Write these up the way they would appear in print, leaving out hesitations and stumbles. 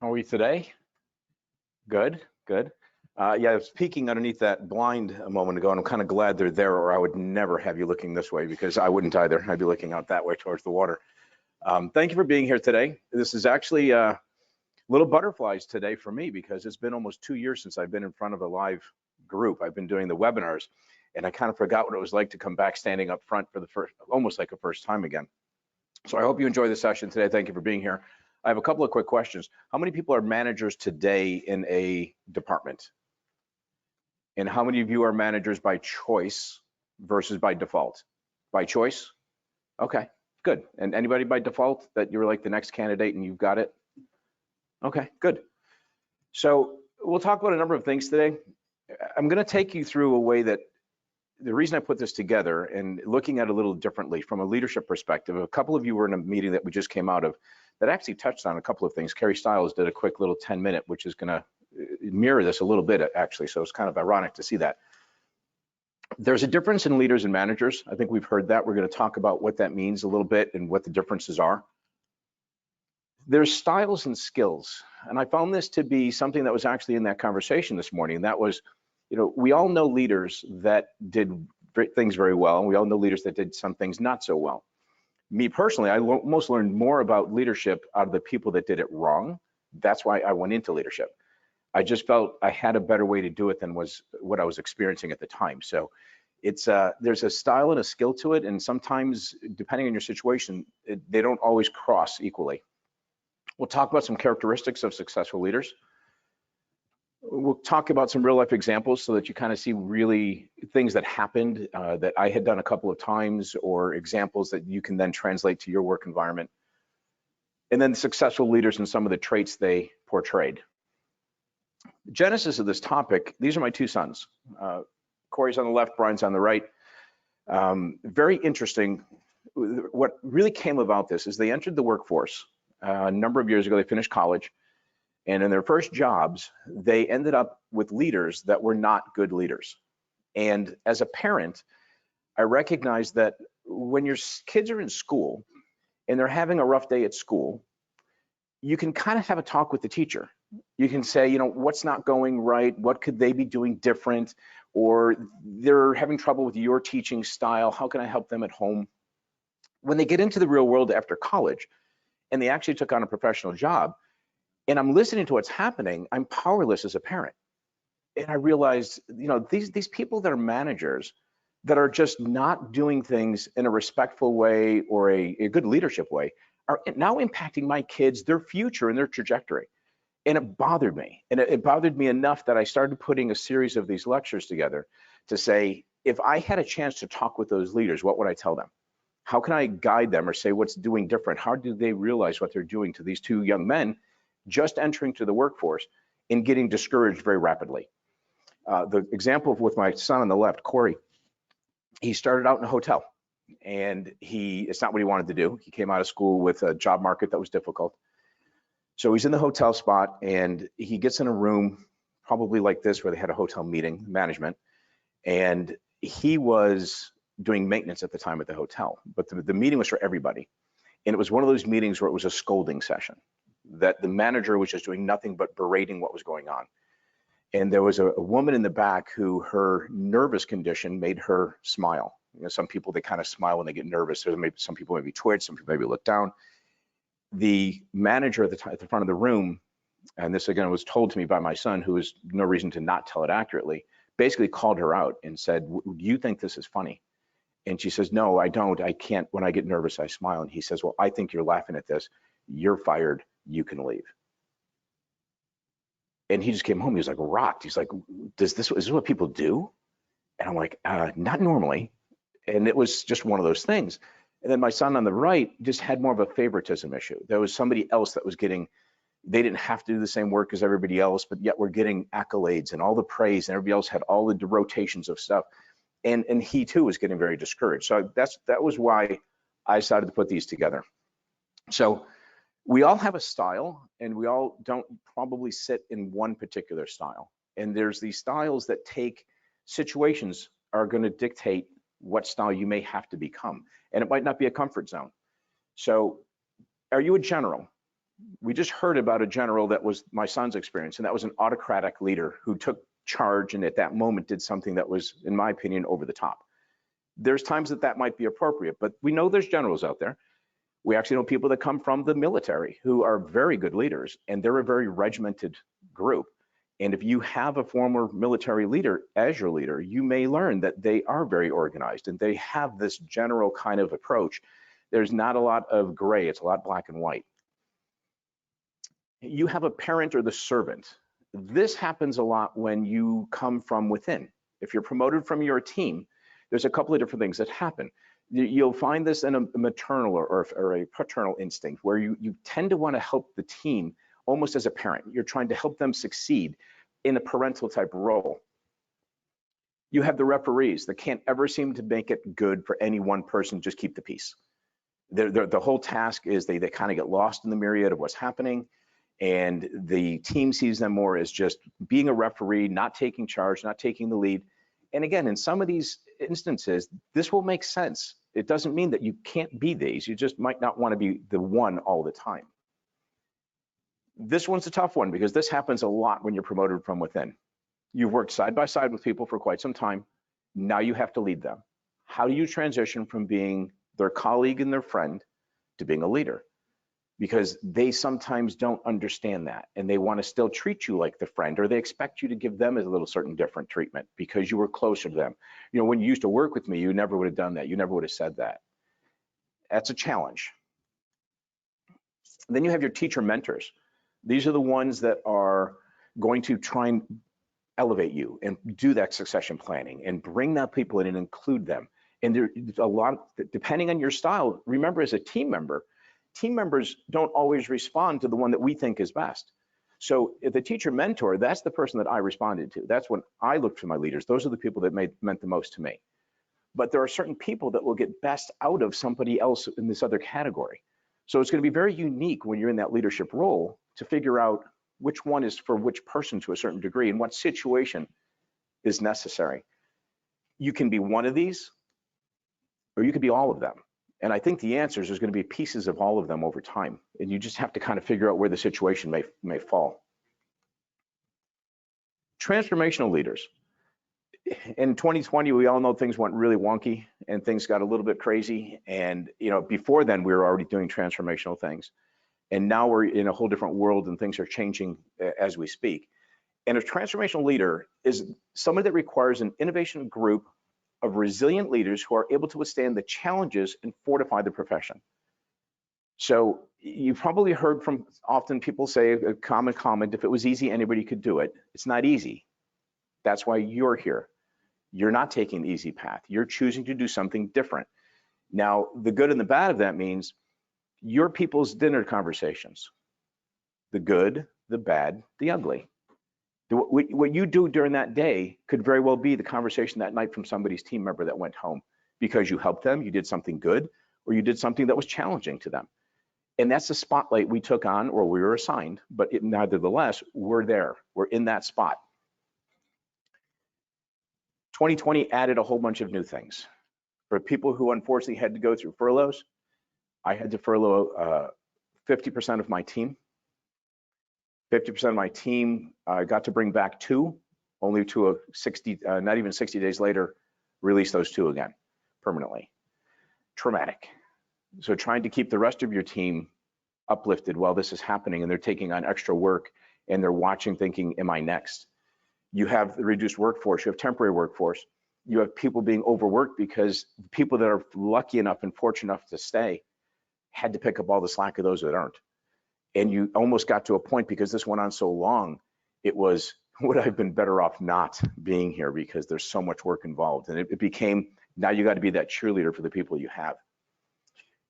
How are we today? Good, good. Yeah, I was peeking underneath that blind a moment ago, and I'm kind of glad they're there, or I would never have you looking this way because I wouldn't either. I'd be looking out that way towards the water. Thank you for being here today. This is actually little butterflies today for me because it's been almost 2 years since I've been in front of a live group. I've been doing the webinars, and I kind of forgot what it was like to come back standing up front for the first, almost like a first time again. So I hope you enjoy the session today. Thank you for being here. I have a couple of quick questions. How many people are managers today in a department? And how many of you are managers by choice versus by default? By choice? Okay, good. And anybody by default that you're like the next candidate and you've got it? Okay, good. So we'll talk about a number of things today. I'm going to take you through a way that the reason I put this together and looking at it a little differently from a leadership perspective. A couple of you were in a meeting that we just came out of that actually touched on a couple of things. Carrie Stiles did a quick little 10-minute, which is going to mirror this a little bit actually. So it's kind of ironic to see that. There's a difference in leaders and managers. I think we've heard that. We're going to talk about what that means a little bit and what the differences are. There's styles and skills. And I found this to be something that was actually in that conversation this morning. That was, we all know leaders that did things very well, and we all know leaders that did some things not so well. Me personally, I most learned more about leadership out of the people that did it wrong. That's why I went into leadership. I just felt I had a better way to do it than was what I was experiencing at the time. So it's there's a style and a skill to it, and sometimes, depending on your situation, they don't always cross equally. We'll talk about some characteristics of successful leaders. We'll talk about some real life examples so that you kind of see really things that happened that I had done a couple of times, or examples that you can then translate to your work environment. And then successful leaders and some of the traits they portrayed. The genesis of this topic, these are my two sons. Corey's on the left, Brian's on the right. Very interesting. What really came about this is they entered the workforce a number of years ago. They finished college. And in their first jobs, they ended up with leaders that were not good leaders. And as a parent, I recognize that when your kids are in school and they're having a rough day at school, you can kind of have a talk with the teacher. You can say, what's not going right? What could they be doing different? Or they're having trouble with your teaching style. How can I help them at home? When they get into the real world after college and they actually took on a professional job, and I'm listening to what's happening, I'm powerless as a parent. And I realized, these people that are managers that are just not doing things in a respectful way or a good leadership way are now impacting my kids, their future and their trajectory. And it bothered me. And it bothered me enough that I started putting a series of these lectures together to say, if I had a chance to talk with those leaders, what would I tell them? How can I guide them or say what's doing different? How do they realize what they're doing to these two young men just entering to the workforce and getting discouraged very rapidly? The example with my son on the left, Corey, he started out in a hotel, and it's not what he wanted to do. He came out of school with a job market that was difficult. So he's in the hotel spot, and he gets in a room probably like this where they had a hotel meeting, management, and he was doing maintenance at the time at the hotel, but the meeting was for everybody. And it was one of those meetings where it was a scolding session, that the manager was just doing nothing but berating what was going on. And there was a woman in the back who her nervous condition made her smile. Some people, they kind of smile when they get nervous. Some people maybe twitch, some people maybe look down. The manager at the front of the room, and this again was told to me by my son, who has no reason to not tell it accurately, basically called her out and said, "Do you think this is funny?" And she says, "No, I don't. I can't. When I get nervous, I smile." And he says, "Well, I think you're laughing at this. You're fired. You can leave." And he just came home. He was like rocked. He's like, is this what people do? And I'm like, not normally. And it was just one of those things. And then my son on the right just had more of a favoritism issue. There was somebody else that was getting, they didn't have to do the same work as everybody else, but yet we're getting accolades and all the praise, and everybody else had all the rotations of stuff. And he too was getting very discouraged. So that was why I decided to put these together. So we all have a style, and we all don't probably sit in one particular style. And there's these styles that take situations are going to dictate what style you may have to become. And it might not be a comfort zone. So are you a general? We just heard about a general that was my son's experience, and that was an autocratic leader who took charge and at that moment did something that was, in my opinion, over the top. There's times that that might be appropriate, but we know there's generals out there. We actually know people that come from the military who are very good leaders, and they're a very regimented group. And if you have a former military leader as your leader, you may learn that they are very organized and they have this general kind of approach. There's not a lot of gray, it's a lot black and white. You have a parent or the servant. This happens a lot when you come from within. If you're promoted from your team, there's a couple of different things that happen. You'll find this in a maternal or a paternal instinct where you tend to want to help the team almost as a parent. You're trying to help them succeed in a parental type role. You have the referees that can't ever seem to make it good for any one person, just keep the peace. The whole task is they kind of get lost in the myriad of what's happening, and the team sees them more as just being a referee, not taking charge, not taking the lead. And again, in some of these instances, this will make sense. It doesn't mean that you can't be these. You just might not want to be the one all the time. This one's a tough one because this happens a lot when you're promoted from within. You've worked side by side with people for quite some time. Now you have to lead them. How do you transition from being their colleague and their friend to being a leader? Because they sometimes don't understand that, and they want to still treat you like the friend, or they expect you to give them a little certain different treatment because you were closer to them. You know, when you used to work with me, you never would have done that. You never would have said that. That's a challenge. And then you have your teacher mentors. These are the ones that are going to try and elevate you and do that succession planning and bring that people in and include them. And there's a lot, depending on your style, remember as a team member, team members don't always respond to the one that we think is best. So if the teacher mentor, that's the person that I responded to. That's when I looked for my leaders. Those are the people that meant the most to me. But there are certain people that will get best out of somebody else in this other category. So it's going to be very unique when you're in that leadership role to figure out which one is for which person to a certain degree and what situation is necessary. You can be one of these, or you could be all of them. And I think the answer is there's going to be pieces of all of them over time. And you just have to kind of figure out where the situation may fall. Transformational leaders. In 2020, we all know things went really wonky and things got a little bit crazy. And you know, before then, we were already doing transformational things. And now we're in a whole different world and things are changing as we speak. And a transformational leader is somebody that requires an innovation group of resilient leaders who are able to withstand the challenges and fortify the profession. So you've probably heard from often people say a common comment, if it was easy, anybody could do it. It's not easy. That's why you're here. You're not taking the easy path. You're choosing to do something different. Now, the good and the bad of that means your people's dinner conversations, the good, the bad, the ugly. What you do during that day could very well be the conversation that night from somebody's team member that went home because you helped them, you did something good, or you did something that was challenging to them. And that's the spotlight we took on or we were assigned, but nevertheless, we're there, we're in that spot. 2020 added a whole bunch of new things. For people who unfortunately had to go through furloughs, I had to furlough 50% of my team. 50% of my team got to bring back 2, only to a 60, not even 60 days later, release those 2 again, permanently. Traumatic. So trying to keep the rest of your team uplifted while this is happening and they're taking on extra work and they're watching thinking, am I next? You have the reduced workforce, you have temporary workforce, you have people being overworked because people that are lucky enough and fortunate enough to stay had to pick up all the slack of those that aren't. And you almost got to a point because this went on so long, it was, would I have been better off not being here because there's so much work involved. And it became, now you got to be that cheerleader for the people you have.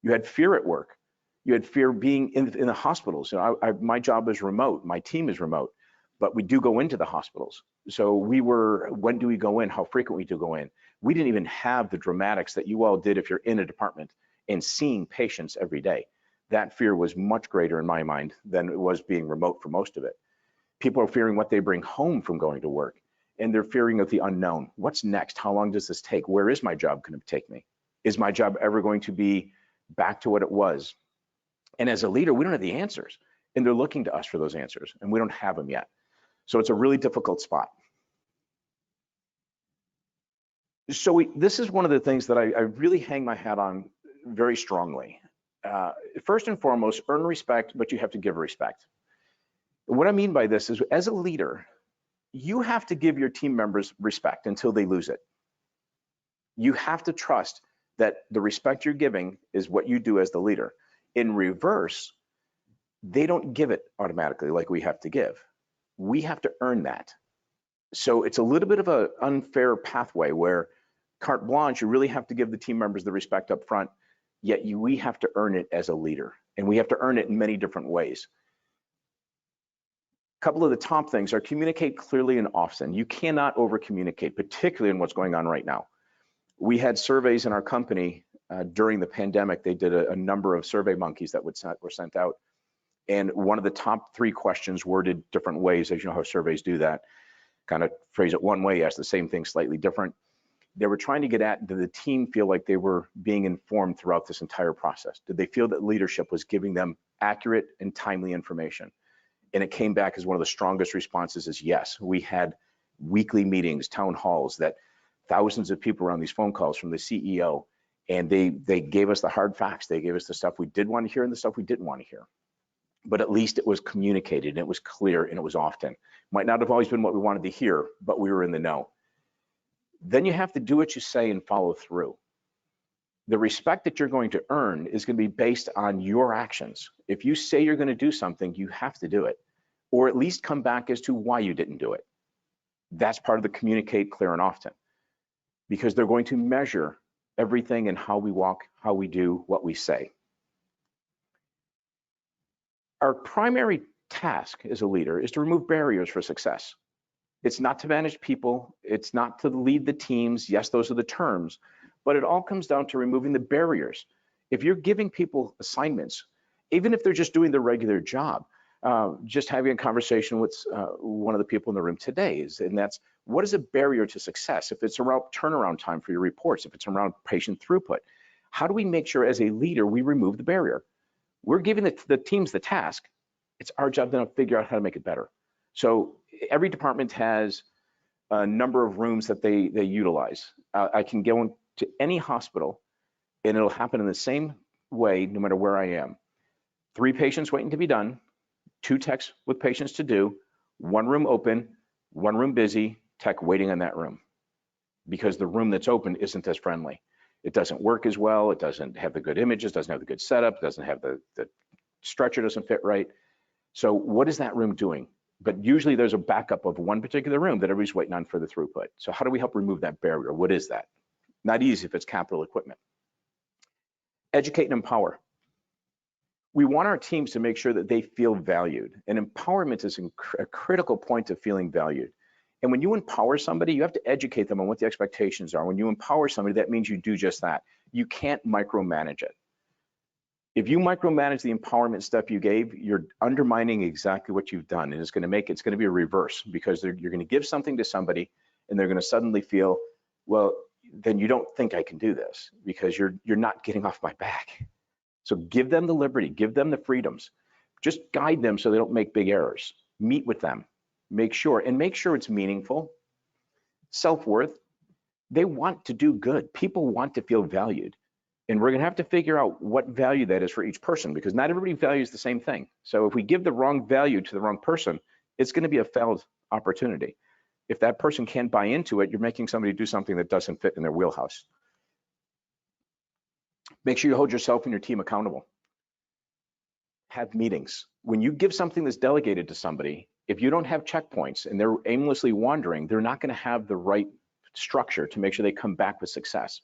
You had fear at work. You had fear being in the hospitals. You know, my job is remote, my team is remote, but we do go into the hospitals. So we were, when do we go in? How frequently do we go in? We didn't even have the dramatics that you all did if you're in a department and seeing patients every day. That fear was much greater in my mind than it was being remote for most of it. People are fearing what they bring home from going to work, and they're fearing of the unknown. What's next? How long does this take? Where is my job going to take me? Is my job ever going to be back to what it was? And as a leader, we don't have the answers. and they're looking to us for those answers, and we don't have them yet. So it's a really difficult spot. So this is one of the things that I really hang my hat on very strongly. First and foremost, earn respect, but you have to give respect. What I mean by this is, as a leader, you have to give your team members respect until they lose it. You have to trust that the respect you're giving is what you do as the leader. In reverse, they don't give it automatically like we have to give. We have to earn that. So it's a little bit of an unfair pathway where carte blanche, you really have to give the team members the respect up front, yet we have to earn it as a leader, and we have to earn it in many different ways. A couple of the top things are communicate clearly and often. You cannot over communicate, particularly in what's going on right now. We had surveys in our company during the pandemic. They did a number of survey monkeys that were sent out. And one of the top 3 questions worded different ways, as you know how surveys do that, kind of phrase it one way, ask the same thing slightly different. They were trying to get at, did the team feel like they were being informed throughout this entire process? Did they feel that leadership was giving them accurate and timely information? And it came back as one of the strongest responses is yes. We had weekly meetings, town halls, that thousands of people were on these phone calls from the CEO, and they gave us the hard facts. They gave us the stuff we did want to hear and the stuff we didn't want to hear. But at least it was communicated, and it was clear, and it was often. Might not have always been what we wanted to hear, but we were in the know. Then you have to do what you say and follow through. The respect that you're going to earn is going to be based on your actions. If you say you're going to do something, you have to do it, or at least come back as to why you didn't do it. That's part of the communicate clear and often, because they're going to measure everything in how we walk, how we do, what we say. Our primary task as a leader is to remove barriers for success. It's not to manage people. It's not to lead the teams. Yes, those are the terms, but it all comes down to removing the barriers. If you're giving people assignments, even if they're just doing their regular job, just having a conversation with one of the people in the room today and that's, what is a barrier to success? If it's around turnaround time for your reports, if it's around patient throughput, how do we make sure as a leader we remove the barrier? We're giving the teams the task. It's our job then to figure out how to make it better. So every department has a number of rooms that they utilize. I can go into any hospital and it'll happen in the same way no matter where I am. 3 patients waiting to be done, 2 techs with patients to do, 1 room open, 1 room busy, tech waiting in that room, because the room that's open isn't as friendly. It doesn't work as well. It doesn't have the good images, doesn't have the good setup, doesn't have the stretcher doesn't fit right. So what is that room doing? But usually there's a backup of one particular room that everybody's waiting on for the throughput. So how do we help remove that barrier? What is that? Not easy if it's capital equipment. Educate and empower. We want our teams to make sure that they feel valued, and empowerment is a critical point of feeling valued. And when you empower somebody, you have to educate them on what the expectations are. When you empower somebody, that means you do just that. You can't micromanage it. If you micromanage the empowerment step you gave, you're undermining exactly what you've done, and it's going to be a reverse, because you're going to give something to somebody and they're going to suddenly feel, well, then you don't think I can do this because you're not getting off my back. So give them the liberty, give them the freedoms, just guide them so they don't make big errors. Meet with them, make sure it's meaningful. Self-worth, they want to do good. People want to feel valued. And we're gonna have to figure out what value that is for each person, because not everybody values the same thing. So if we give the wrong value to the wrong person, it's gonna be a failed opportunity. If that person can't buy into it, you're making somebody do something that doesn't fit in their wheelhouse. Make sure you hold yourself and your team accountable. Have meetings. When you give something that's delegated to somebody, if you don't have checkpoints and they're aimlessly wandering, they're not gonna have the right structure to make sure they come back with success.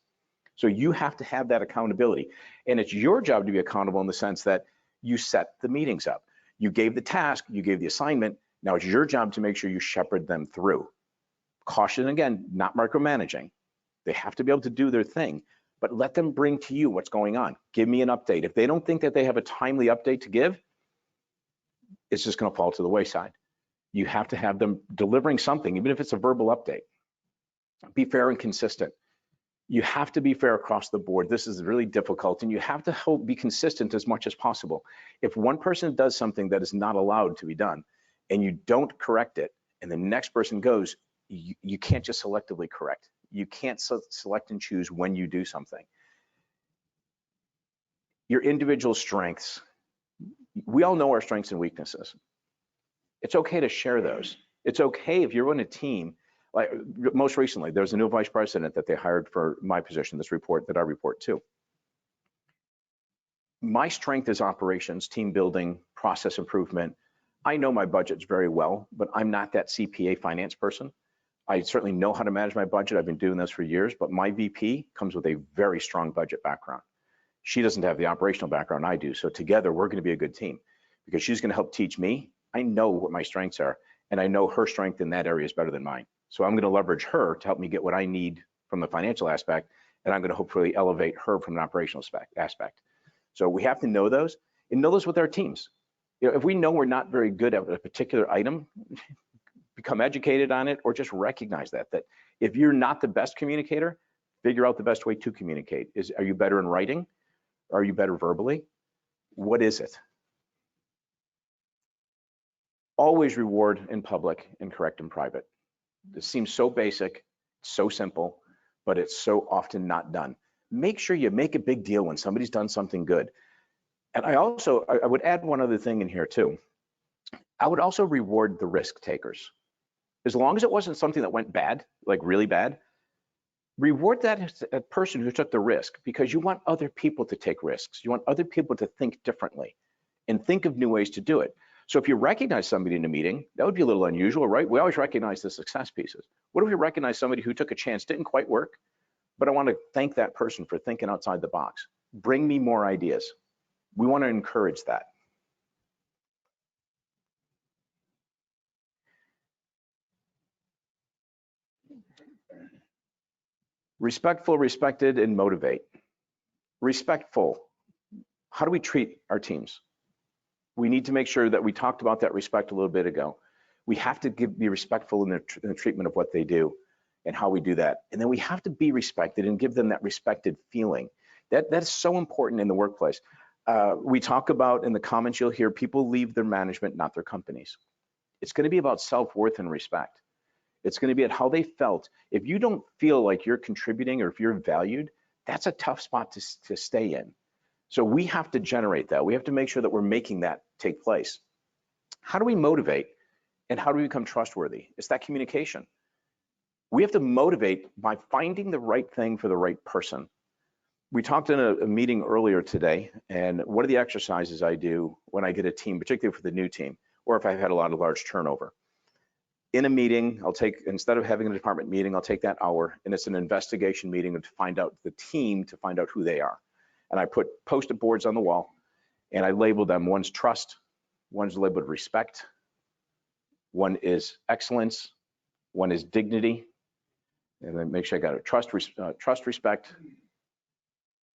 So you have to have that accountability. And it's your job to be accountable in the sense that you set the meetings up. You gave the task, you gave the assignment. Now it's your job to make sure you shepherd them through. Caution again, not micromanaging. They have to be able to do their thing, but let them bring to you what's going on. Give me an update. If they don't think that they have a timely update to give, it's just gonna fall to the wayside. You have to have them delivering something, even if it's a verbal update. Be fair and consistent. You have to be fair across the board. This is really difficult, and you have to be consistent as much as possible. If one person does something that is not allowed to be done, and you don't correct it, and the next person goes, you can't just selectively correct. You can't select and choose when you do something. Your individual strengths, we all know our strengths and weaknesses. It's okay to share those. It's okay if you're on a team. Like most recently, there was a new vice president that they hired for my position, this report that I report to. My strength is operations, team building, process improvement. I know my budgets very well, but I'm not that CPA finance person. I certainly know how to manage my budget. I've been doing this for years, but my VP comes with a very strong budget background. She doesn't have the operational background I do. So together, we're going to be a good team because she's going to help teach me. I know what my strengths are, and I know her strength in that area is better than mine. So I'm going to leverage her to help me get what I need from the financial aspect, and I'm going to hopefully elevate her from an operational aspect. So we have to know those, and know those with our teams. You know, if we know we're not very good at a particular item, become educated on it, or just recognize that if you're not the best communicator, figure out the best way to communicate. Are you better in writing? Are you better verbally? What is it? Always reward in public and correct in private. This seems so basic, so simple, but it's so often not done. Make sure you make a big deal when somebody's done something good. And I would add one other thing in here too. I would also reward the risk takers. As long as it wasn't something that went bad, like really bad, reward that person who took the risk, because you want other people to take risks. You want other people to think differently and think of new ways to do it. So if you recognize somebody in a meeting, that would be a little unusual, right? We always recognize the success pieces. What if we recognize somebody who took a chance, didn't quite work, but I want to thank that person for thinking outside the box. Bring me more ideas. We want to encourage that. Respectful, respected, and motivate. Respectful. How do we treat our teams? We need to make sure that we talked about that respect a little bit ago. We have to be respectful in the treatment of what they do and how we do that. And then we have to be respected and give them that respected feeling. That's so important in the workplace. We talk about, in the comments you'll hear, people leave their management, not their companies. It's going to be about self-worth and respect. It's going to be at how they felt. If you don't feel like you're contributing or if you're valued, that's a tough spot to stay in. So we have to generate that. We have to make sure that we're making that take place. How do we motivate and how do we become trustworthy? It's that communication. We have to motivate by finding the right thing for the right person. We talked in a meeting earlier today, and one of the exercises I do when I get a team, particularly for the new team, or if I've had a lot of large turnover. In a meeting, instead of having a department meeting, I'll take that hour, and it's an investigation meeting to find out the team, to find out who they are. And I put post-it boards on the wall, and I label them. One's trust, one's labeled respect, one is excellence, one is dignity, and then make sure I got it. Trust, respect,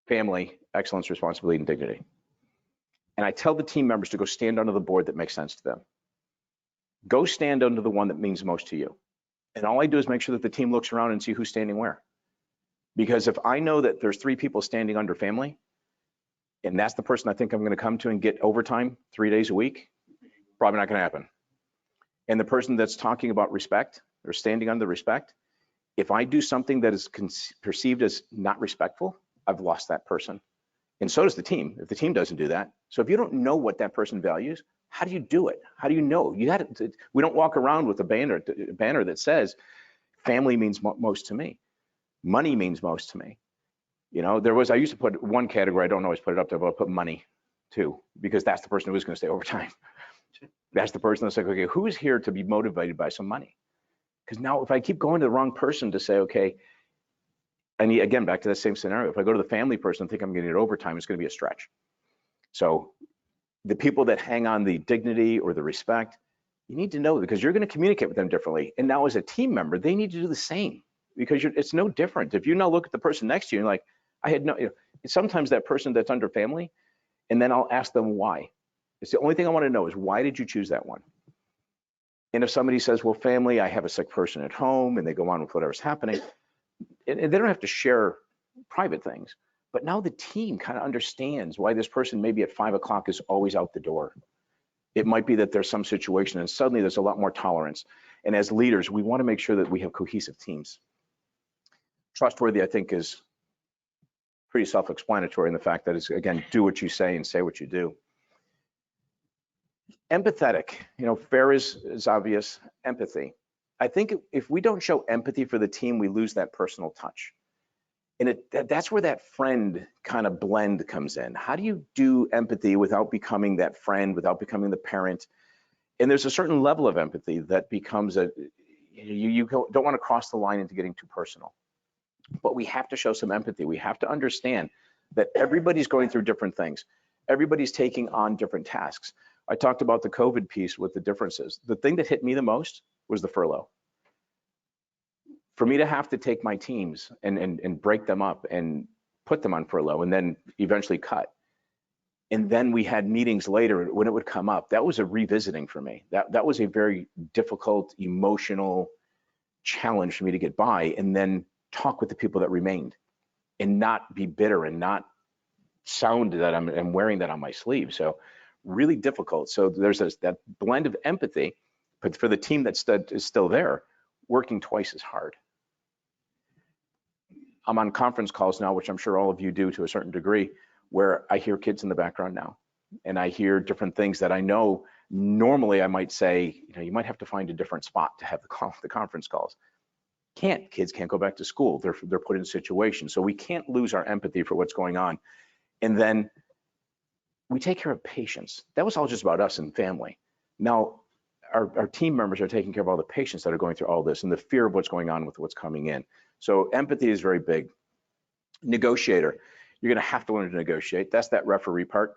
family, excellence, responsibility, and dignity. And I tell the team members to go stand under the board that makes sense to them. Go stand under the one that means most to you. And all I do is make sure that the team looks around and see who's standing where. Because if I know that there's 3 people standing under family, and that's the person I think I'm going to come to and get overtime 3 days a week, probably not going to happen. And the person that's talking about respect or standing under respect, if I do something that is perceived as not respectful, I've lost that person. And so does the team, if the team doesn't do that. So if you don't know what that person values, how do you do it? How do you know? We don't walk around with a banner that says, family means most to me. Money means most to me. You know, I used to put one category, I don't always put it up there, but I put money too, because that's the person who is going to stay overtime. That's the person that's like, okay, who is here to be motivated by some money? Because now if I keep going to the wrong person to say, okay, and again, back to that same scenario, if I go to the family person and think I'm going to get overtime, it's going to be a stretch. So the people that hang on the dignity or the respect, you need to know, because you're going to communicate with them differently. And now as a team member, they need to do the same, because it's no different. If you now look at the person next to you and like, sometimes that person that's under family, and then I'll ask them why. It's the only thing I want to know is, why did you choose that one? And if somebody says, well, family, I have a sick person at home, and they go on with whatever's happening, and they don't have to share private things. But now the team kind of understands why this person maybe at 5 o'clock is always out the door. It might be that there's some situation and suddenly there's a lot more tolerance. And as leaders, we want to make sure that we have cohesive teams. Trustworthy, I think, is pretty self-explanatory in the fact that it's, again, do what you say and say what you do. Empathetic, FAHRA is obvious, empathy. I think if we don't show empathy for the team, we lose that personal touch. And that's where that friend kind of blend comes in. How do you do empathy without becoming that friend, without becoming the parent? And there's a certain level of empathy that becomes you don't want to cross the line into getting too personal. But we have to show some empathy. We have to understand that everybody's going through different things. Everybody's taking on different tasks. I talked about the COVID piece with the differences. The thing that hit me the most was the furlough. For me to have to take my teams and break them up and put them on furlough and then eventually cut. And then we had meetings later when it would come up. That was a revisiting for me. That was a very difficult, emotional challenge for me to get by and then talk with the people that remained and not be bitter and not sound that I'm wearing that on my sleeve. So really difficult. So there's that blend of empathy, but for the team that is still there, working twice as hard. I'm on conference calls now, which I'm sure all of you do to a certain degree, where I hear kids in the background now, and I hear different things that I know normally I might say, you might have to find a different spot to have the conference calls. Kids can't go back to school. They're put in situations. So we can't lose our empathy for what's going on. And then we take care of patients. That was all just about us and family. Now, our team members are taking care of all the patients that are going through all this and the fear of what's going on with what's coming in. So empathy is very big. Negotiator, you're gonna have to learn to negotiate. That's that referee part.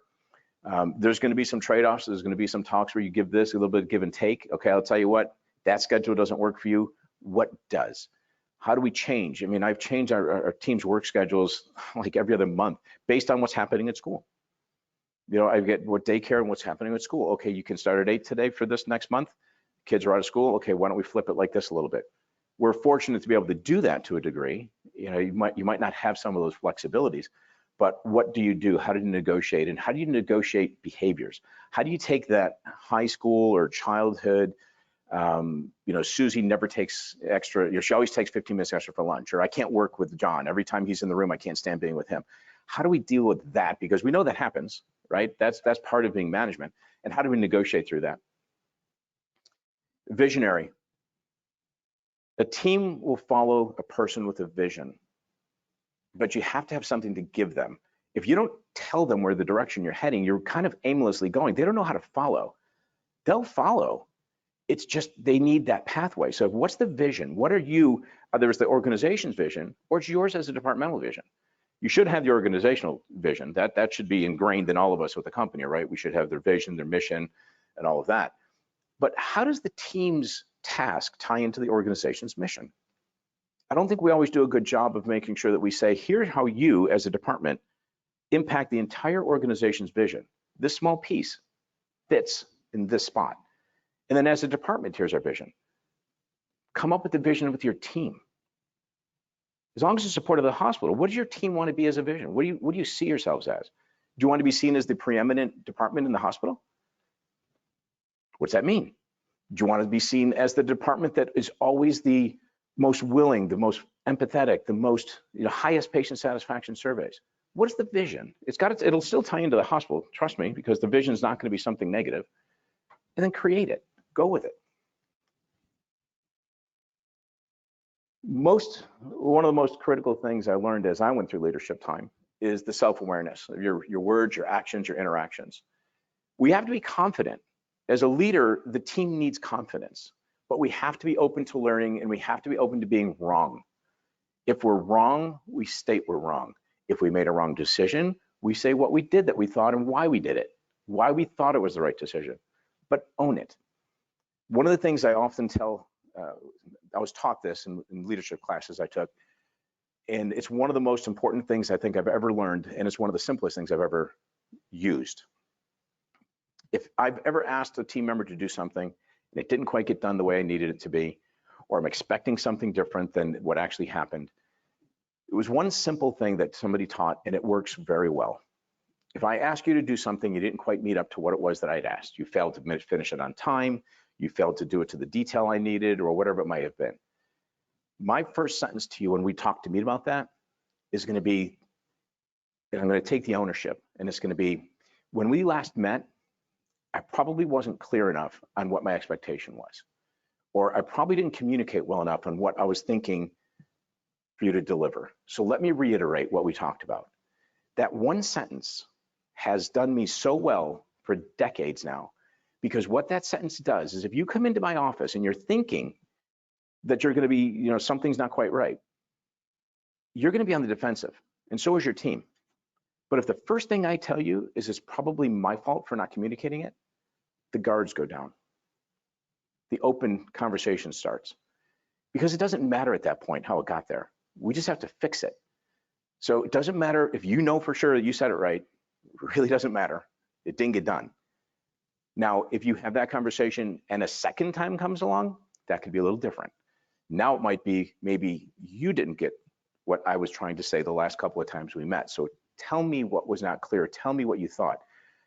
There's gonna be some trade-offs. There's gonna be some talks where you give this, a little bit of give and take. Okay, I'll tell you what, that schedule doesn't work for you. What does? How do we change? I mean, I've changed our team's work schedules like every other month based on what's happening at school. I get what daycare and what's happening at school. Okay, you can start at 8 today for this next month. Kids are out of school. Okay, why don't we flip it like this a little bit? We're fortunate to be able to do that to a degree. You might not have some of those flexibilities, but what do you do? How do you negotiate? And how do you negotiate behaviors? How do you take that high school or childhood, Susie never takes extra, she always takes 15 minutes extra for lunch, or I can't work with John. Every time he's in the room, I can't stand being with him. How do we deal with that? Because we know that happens, right? That's part of being management. And how do we negotiate through that? Visionary. A team will follow a person with a vision, but you have to have something to give them. If you don't tell them where the direction you're heading, you're kind of aimlessly going. They don't know how to follow. They'll follow. It's just they need that pathway. So what's the vision? What are you, there's the organization's vision, or it's yours as a departmental vision. You should have the organizational vision. That should be ingrained in all of us with the company, right? We should have their vision, their mission, and all of that. But how does the team's task tie into the organization's mission? I don't think we always do a good job of making sure that we say, here's how you as a department impact the entire organization's vision. This small piece fits in this spot. And then as a department, here's our vision. Come up with the vision with your team. As long as it's supportive of the hospital, what does your team want to be as a vision? What do you see yourselves as? Do you want to be seen as the preeminent department in the hospital? What's that mean? Do you want to be seen as the department that is always the most willing, the most empathetic, the most highest patient satisfaction surveys? What is the vision? It'll still tie into the hospital, trust me, because the vision is not going to be something negative. And then create it, go with it. One of the most critical things I learned as I went through leadership time is the self-awareness of your words, your actions, your interactions. We have to be confident. As a leader, the team needs confidence, but we have to be open to learning and we have to be open to being wrong. If we're wrong, we state we're wrong. If we made a wrong decision, we say what we did that we thought and why we did it, why we thought it was the right decision, but own it. One of the things I often tell, I was taught this in leadership classes I took, and it's one of the most important things I think I've ever learned, and it's one of the simplest things I've ever used. If I've ever asked a team member to do something and it didn't quite get done the way I needed it to be, or I'm expecting something different than what actually happened, It was one simple thing that somebody taught, and it works very well. If I ask you to do something, you didn't quite meet up to what it was that I'd asked. You failed to finish it on time. You failed to do it to the detail I needed, or whatever it might have been. My first sentence to you when we talk to me about that is going to be, and I'm going to take the ownership, and it's going to be, when we last met, I probably wasn't clear enough on what my expectation was, or I probably didn't communicate well enough on what I was thinking for you to deliver. So let me reiterate what we talked about. That one sentence has done me so well for decades now, because what that sentence does is if you come into my office and you're thinking that you're going to be, something's not quite right, you're going to be on the defensive, and so is your team. But if the first thing I tell you is it's probably my fault for not communicating it, the guards go down. The open conversation starts, because it doesn't matter at that point how it got there. We just have to fix it. So it doesn't matter if you know for sure that you said it right. It really doesn't matter. It didn't get done. Now, if you have that conversation and a second time comes along, that could be a little different. Now it might be maybe you didn't get what I was trying to say the last couple of times we met. So tell me what was not clear. Tell me what you thought.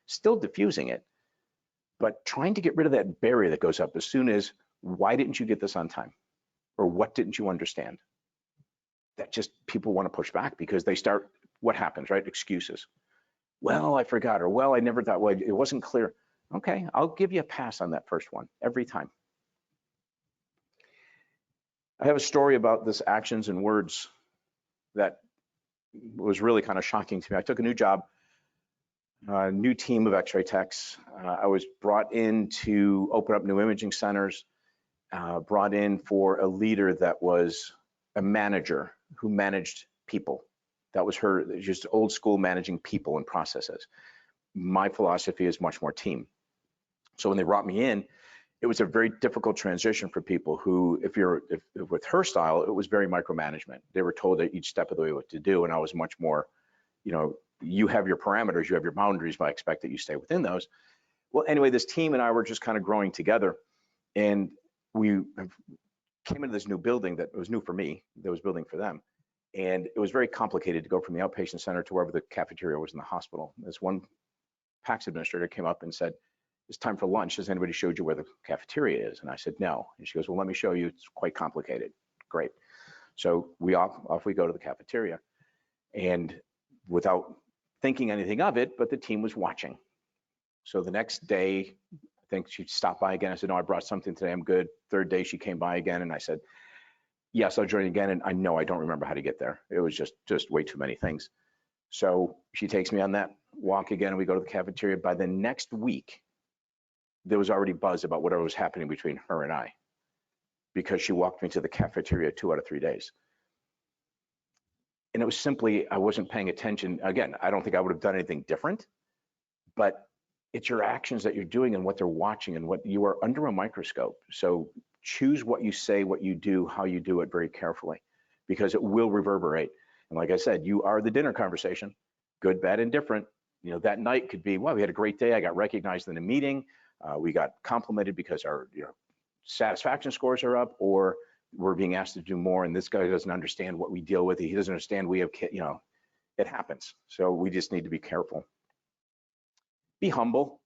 Still diffusing it, but trying to get rid of that barrier that goes up as soon as, why didn't you get this on time? Or what didn't you understand? That just, people want to push back because they start, what happens, right? Excuses. Well, I forgot, or well, I never thought, well, it wasn't clear. Okay, I'll give you a pass on that first one every time. I have a story about this actions and words that was really kind of shocking to me. I took a new job, a new team of X-ray techs. I was brought in to open up new imaging centers, brought in for a leader that was a manager who managed people. That was her, just old school managing people and processes. My philosophy is much more team. So when they brought me in, it was a very difficult transition for people who, if with her style, it was very micromanagement. They were told at each step of the way what to do, and I was much more, you have your parameters, you have your boundaries, but I expect that you stay within those. Well, anyway, this team and I were just kind of growing together, and we came into this new building that was new for me, that was building for them. And it was very complicated to go from the outpatient center to wherever the cafeteria was in the hospital. This one PACS administrator came up and said, it's time for lunch. Has anybody showed you where the cafeteria is? And I said, no. And she goes, well, let me show you. It's quite complicated. Great. So off we go to the cafeteria. And without thinking anything of it, but the team was watching. So the next day, I think she stopped by again. I said, no, I brought something today. I'm good. Third day, she came by again. And I said, yes, I'll join again. And I know I don't remember how to get there. It was just way too many things. So she takes me on that walk again, and we go to the cafeteria. By the next week, there was already buzz about whatever was happening between her and I, because she walked me to the cafeteria 2 out of 3 days. And it was simply, I wasn't paying attention. Again, I don't think I would have done anything different, but it's your actions that you're doing and what they're watching and what you are under a microscope. So choose what you say, what you do, how you do it very carefully, because it will reverberate. And like I said, you are the dinner conversation, good, bad, and different. That night could be, well, we had a great day. I got recognized in a meeting. We got complimented because our satisfaction scores are up, or we're being asked to do more, and this guy doesn't understand what we deal with. He doesn't understand we have, it happens. So we just need to be careful. Be humble.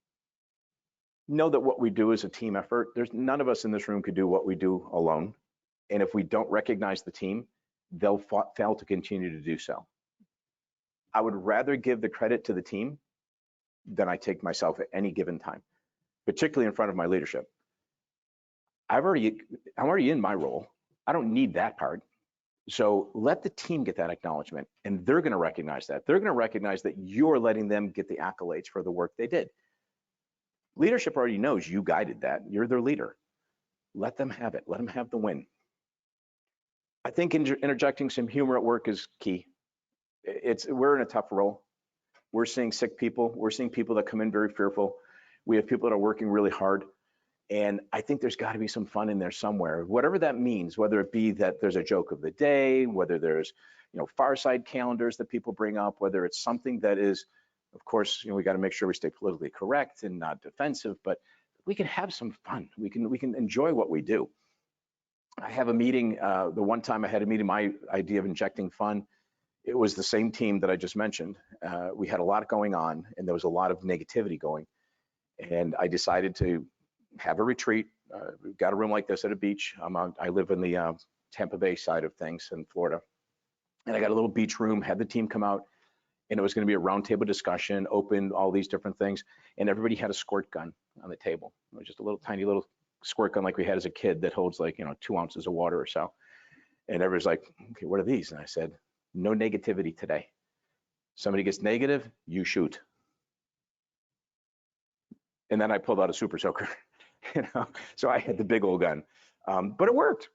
Know that what we do is a team effort. There's none of us in this room could do what we do alone. And if we don't recognize the team, they'll fail to continue to do so. I would rather give the credit to the team than I take myself at any given time, particularly in front of my leadership. I'm already in my role. I don't need that part. So let the team get that acknowledgement, and they're going to recognize that. They're going to recognize that you're letting them get the accolades for the work they did. Leadership already knows you guided that. You're their leader. Let them have it. Let them have the win. I think interjecting some humor at work is key. We're in a tough role. We're seeing sick people. We're seeing people that come in very fearful. We have people that are working really hard. And I think there's got to be some fun in there somewhere, whatever that means, whether it be that there's a joke of the day, whether there's, far side calendars that people bring up, whether it's something that is, of course, we got to make sure we stay politically correct and not defensive, but we can have some fun. We can enjoy what we do. I have a meeting, the one time I had a meeting, my idea of injecting fun It was the same team that I just mentioned. We had a lot going on, and there was a lot of negativity going. And I decided to have a retreat. We've got a room like this at a beach. I live in the Tampa Bay side of things in Florida. And I got a little beach room, had the team come out, and it was going to be a roundtable discussion, open all these different things. And everybody had a squirt gun on the table. It was just a little tiny little squirt gun like we had as a kid that holds like, 2 ounces of water or so. And everybody's like, okay, what are these? And I said, no negativity today. Somebody gets negative, you shoot. And then I pulled out a super soaker, so I had the big old gun. But it worked.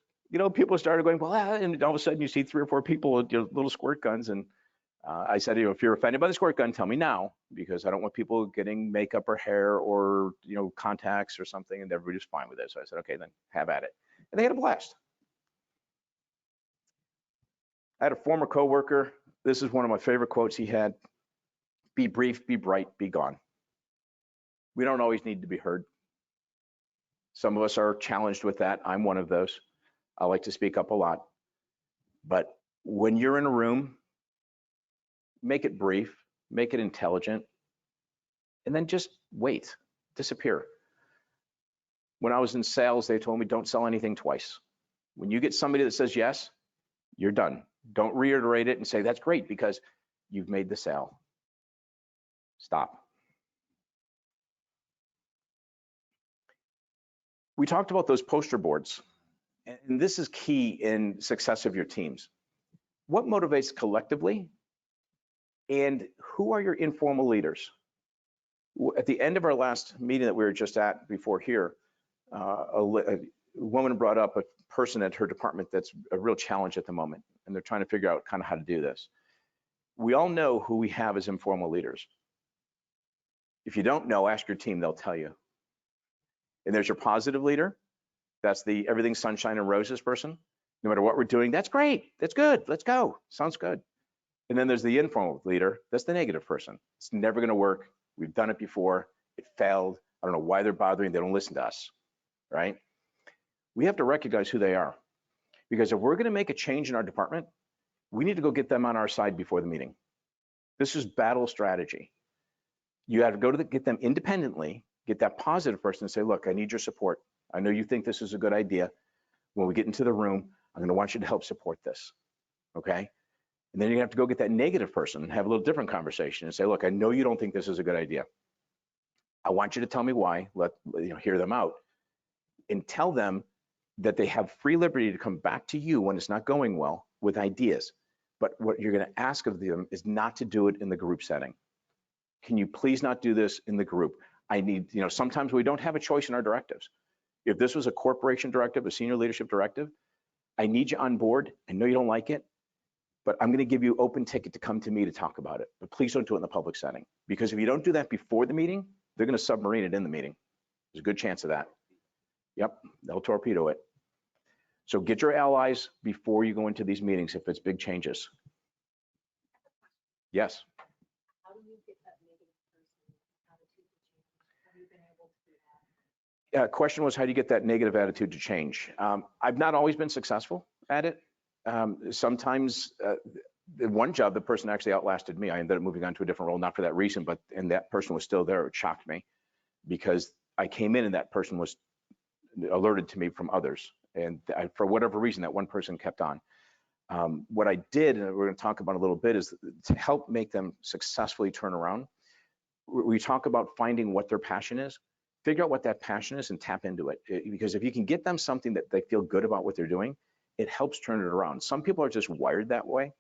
People started going, well, and all of a sudden you see 3 or 4 people with little squirt guns. And I said, if you're offended by the squirt gun, tell me now, because I don't want people getting makeup or hair or, contacts or something. And everybody was fine with it. So I said, okay, then have at it. And they had a blast. I had a former coworker. This is one of my favorite quotes he had. Be brief, be bright, be gone. We don't always need to be heard. Some of us are challenged with that. I'm one of those. I like to speak up a lot. But when you're in a room, make it brief, make it intelligent, and then just wait, disappear. When I was in sales, they told me don't sell anything twice. When you get somebody that says yes, you're done. Don't reiterate it and say that's great because you've made the sale. Stop. We talked about those poster boards, and this is key in success of your teams. What motivates collectively, and who are your informal leaders? At the end of our last meeting that we were just at before here, a woman brought up a person at her department that's a real challenge at the moment, and they're trying to figure out kind of how to do this. We all know who we have as informal leaders. If you don't know, ask your team, they'll tell you. And there's your positive leader. That's the everything sunshine and roses person. No matter what we're doing, that's great, that's good, let's go, sounds good. And then there's the informal leader. That's the negative person. It's never going to work. We've done it before. It failed. I don't know why they're bothering. They don't listen to us, right? We have to recognize who they are, because if we're going to make a change in our department, we need to go get them on our side before the meeting. This is battle strategy. You have to go to get them independently, get that positive person and say, look, I need your support. I know you think this is a good idea. When we get into the room, I'm going to want you to help support this, okay? And then you have to go get that negative person and have a little different conversation and say, look, I know you don't think this is a good idea. I want you to tell me why, hear them out, and tell them that they have free liberty to come back to you when it's not going well with ideas. But what you're going to ask of them is not to do it in the group setting. Can you please not do this in the group? I need, sometimes we don't have a choice in our directives. If this was a corporation directive, a senior leadership directive, I need you on board. I know you don't like it, but I'm going to give you open ticket to come to me to talk about it. But please don't do it in the public setting, because if you don't do that before the meeting, they're going to submarine it in the meeting. There's a good chance of that. Yep, they'll torpedo it. So get your allies before you go into these meetings if it's big changes. Yes. How do you get that negative person attitude to change? Have you been able to do that? Question was, how do you get that negative attitude to change? I've not always been successful at it. Sometimes in one job, the person actually outlasted me. I ended up moving on to a different role, not for that reason, but and that person was still there. It shocked me because I came in and that person was alerted to me from others. And for whatever reason, that one person kept on. What I did, and we're going to talk about a little bit, is to help make them successfully turn around. We talk about finding what their passion is, figure out what that passion is and tap into it. Because if you can get them something that they feel good about what they're doing, it helps turn it around. Some people are just wired that way.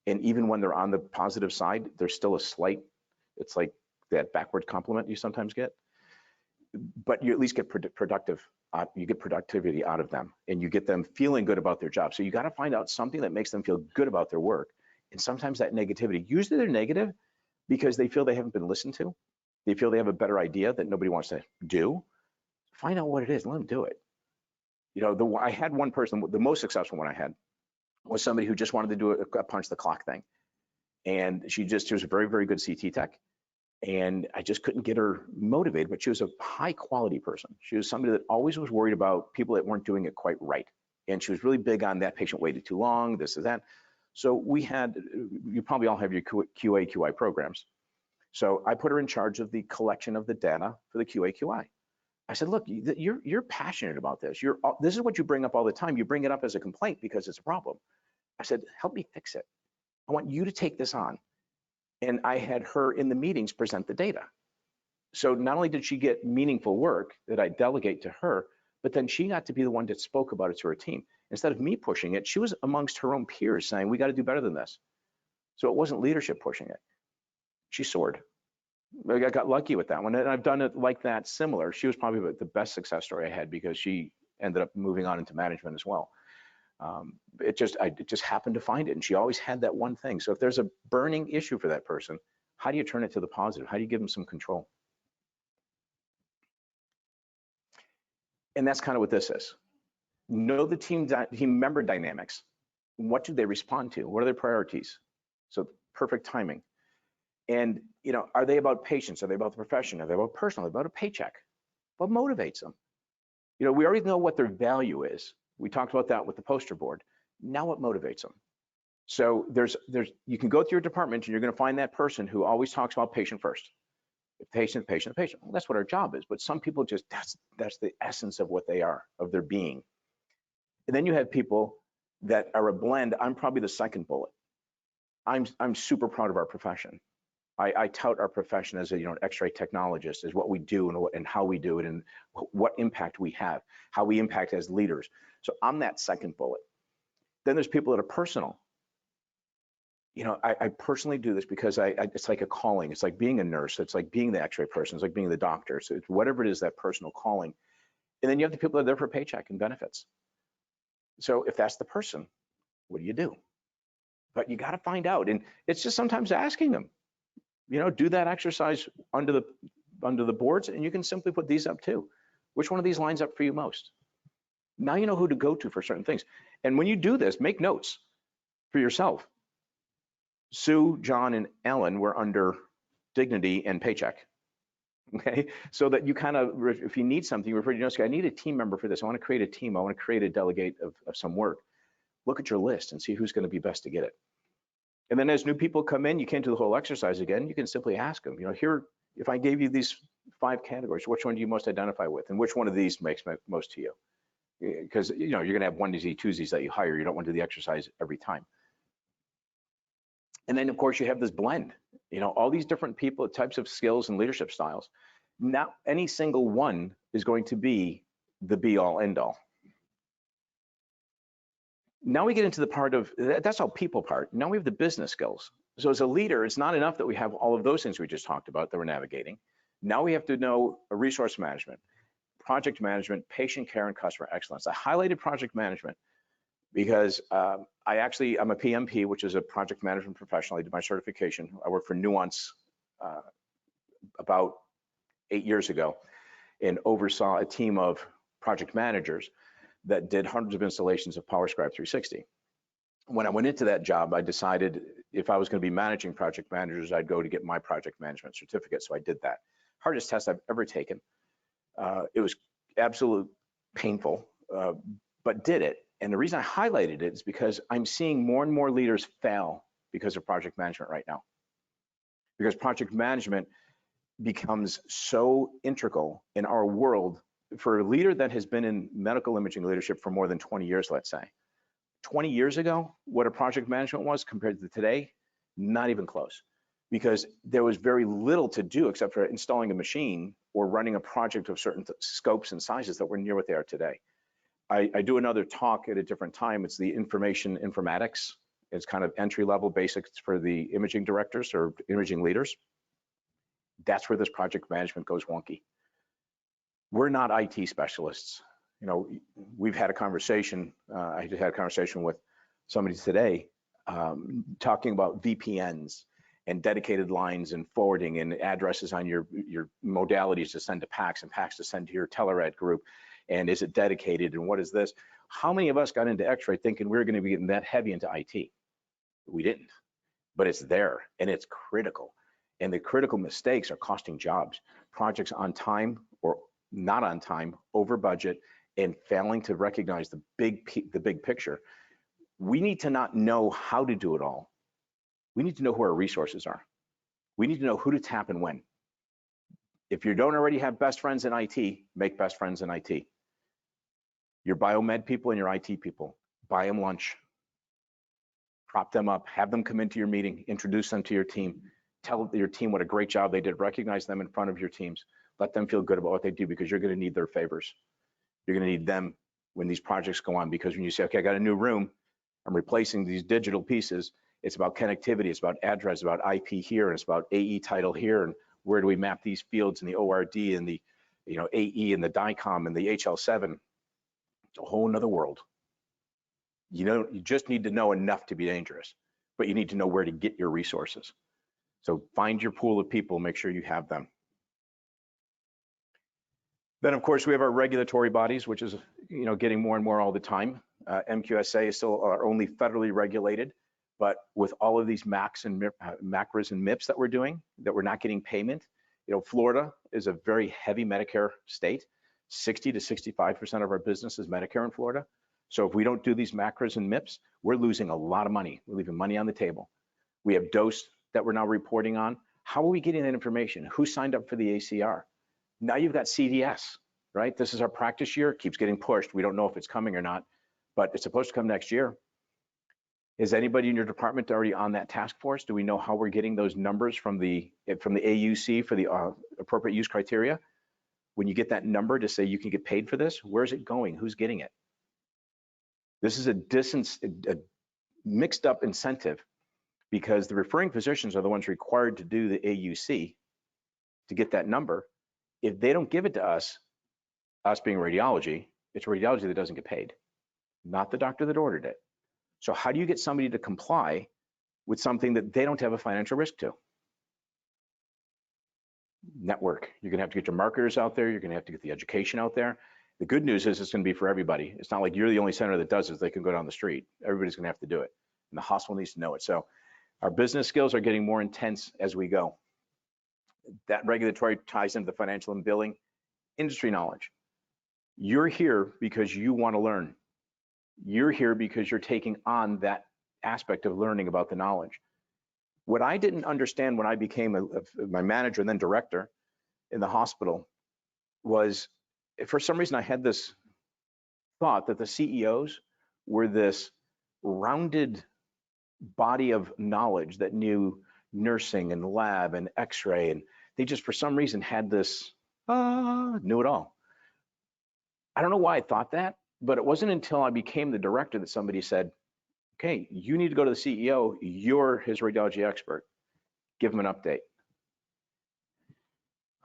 And even when they're on the positive side, there's still a slight, it's like that backward compliment you sometimes get. But you at least get productive. You get productivity out of them, and you get them feeling good about their job. So you got to find out something that makes them feel good about their work. And sometimes that negativity, usually they're negative because they feel they haven't been listened to. They feel they have a better idea that nobody wants to do. Find out what it is, let them do it. I had one person, the most successful one I had was somebody who just wanted to do a punch the clock thing. And she was a very, very good CT tech. And I just couldn't get her motivated, but she was a high quality person. She was somebody that always was worried about people that weren't doing it quite right. And she was really big on that patient waited too long, this or that. So we had, you probably all have your QA, QI programs. So I put her in charge of the collection of the data for the QA, QI. I said, look, you're passionate about this. This is what you bring up all the time. You bring it up as a complaint because it's a problem. I said, help me fix it. I want you to take this on. And I had her in the meetings present the data. So not only did she get meaningful work that I delegate to her, but then she got to be the one that spoke about it to her team. Instead of me pushing it, she was amongst her own peers saying, we got to do better than this. So it wasn't leadership pushing it. She soared. I got lucky with that one. And I've done it like that similar. She was probably the best success story I had because she ended up moving on into management as well. I just happened to find it. And she always had that one thing. So if there's a burning issue for that person, how do you turn it to the positive? How do you give them some control? And that's kind of what this is. Know the team member dynamics. What do they respond to? What are their priorities? So perfect timing. And, you know, are they about patients? Are they about the profession? Are they about personal? Are they about a paycheck? What motivates them? You know, we already know what their value is. We talked about that with the poster board. Now what motivates them? So you can go through your department and you're going to find that person who always talks about patient first. Patient, patient, patient. Well, that's what our job is. But some people just, that's the essence of what they are, of their being. And then you have people that are a blend. I'm probably the second bullet. I'm super proud of our profession. I tout our profession as an X-ray technologist, is what we do and how we do it and what impact we have, how we impact as leaders. So I'm that second bullet. Then there's people that are personal. You know, I personally do this because it's like a calling. It's like being a nurse. It's like being the X-ray person. It's like being the doctor. So it's whatever it is, that personal calling. And then you have the people that are there for paycheck and benefits. So if that's the person, what do you do? But you got to find out. And it's just sometimes asking them, you know, do that exercise under the boards, and you can simply put these up too. Which one of these lines up for you most? Now you know who to go to for certain things. And when you do this, make notes for yourself. Sue, John, and Ellen were under dignity and paycheck. Okay, so that you kind of, if you need something, you refer to, you know, I need a team member for this. I want to create a team. I want to create a delegate of some work. Look at your list and see who's going to be best to get it. And then as new people come in, you can't do the whole exercise again. You can simply ask them, you know, here, if I gave you these 5 categories, which one do you most identify with? And which one of these makes most to you? Because, you know, you're going to have onesie, twosies that you hire. You don't want to do the exercise every time. And then, of course, you have this blend, you know, all these different people, types of skills and leadership styles. Not any single one is going to be the be all end all. Now we get into the part of, that's all people part. Now we have the business skills. So as a leader, it's not enough that we have all of those things we just talked about that we're navigating. Now we have to know resource management, project management, patient care, and customer excellence. I highlighted project management because I'm a PMP, which is a project management professional. I did my certification. I worked for Nuance about 8 years ago and oversaw a team of project managers that did hundreds of installations of PowerScribe 360. When I went into that job, I decided if I was going to be managing project managers, I'd go to get my project management certificate. So I did that. Hardest test I've ever taken. It was absolutely painful, but did it. And the reason I highlighted it is because I'm seeing more and more leaders fail because of project management right now. Because project management becomes so integral in our world. For a leader that has been in medical imaging leadership for more than 20 years, let's say, 20 years ago, what a project management was compared to today, not even close, because there was very little to do except for installing a machine or running a project of certain scopes and sizes that were near what they are today. I do another talk at a different time. It's the information informatics. It's kind of entry-level basics for the imaging directors or imaging leaders. That's where this project management goes wonky. We're not IT specialists. You know, we've had a conversation. I just had a conversation with somebody today talking about VPNs and dedicated lines and forwarding and addresses on your modalities to send to PACS and PACS to send to your Telerad group. And is it dedicated and what is this? How many of us got into X-ray thinking we were going to be getting that heavy into IT? We didn't, but it's there and it's critical. And the critical mistakes are costing jobs, projects on time or not on time, over budget, and failing to recognize the big picture. We need to not know how to do it all. We need to know who our resources are. We need to know who to tap and when. If you don't already have best friends in IT, make best friends in IT. Your biomed people and your IT people, buy them lunch, prop them up, have them come into your meeting, introduce them to your team, tell your team what a great job they did, recognize them in front of your teams, let them feel good about what they do, because you're going to need their favors. You're going to need them when these projects go on, because when you say, okay, I got a new room, I'm replacing these digital pieces, it's about connectivity, it's about address, about IP here, and it's about AE title here, and where do we map these fields in the ORD and the AE and the DICOM and the HL7. It's a whole nother world. You just need to know enough to be dangerous, but you need to know where to get your resources. So find your pool of people, make sure you have them. Then of course we have our regulatory bodies, which is getting more and more all the time. MQSA is still our only federally regulated, but with all of these MACs and MACRAs and MIPS that we're doing, that we're not getting payment. Florida is a very heavy Medicare state. 60 to 65% of our business is Medicare in Florida. So if we don't do these MACRAs and MIPS, we're losing a lot of money. We're leaving money on the table. We have dose that we're now reporting on. How are we getting that information? Who signed up for the ACR? Now you've got CDS, right? This is our practice year. It keeps getting pushed. We don't know if it's coming or not, but it's supposed to come next year. Is anybody in your department already on that task force? Do we know how we're getting those numbers from the AUC for the appropriate use criteria? When you get that number to say you can get paid for this, where's it going? Who's getting it? This is a mixed up incentive, because the referring physicians are the ones required to do the AUC to get that number. If they don't give it to us being radiology, it's radiology that doesn't get paid, not the doctor that ordered it. So how do you get somebody to comply with something that they don't have a financial risk to? Network. You're gonna have to get your marketers out there. You're gonna have to get the education out there. The good news is it's gonna be for everybody. It's not like you're the only center that does this. They can go down the street. Everybody's gonna have to do it. And the hospital needs to know it. So our business skills are getting more intense as we go. That regulatory ties into the financial and billing. Industry knowledge. You're here because you want to learn. You're here because you're taking on that aspect of learning about the knowledge. What I didn't understand when I became my manager and then director in the hospital was, for some reason, I had this thought that the CEOs were this rounded body of knowledge that knew nursing and lab and x-ray, and they just for some reason had this knew it all. I don't know why I thought that, but it wasn't until I became the director that somebody said, okay, you need to go to the CEO, you're his radiology expert, give him an update.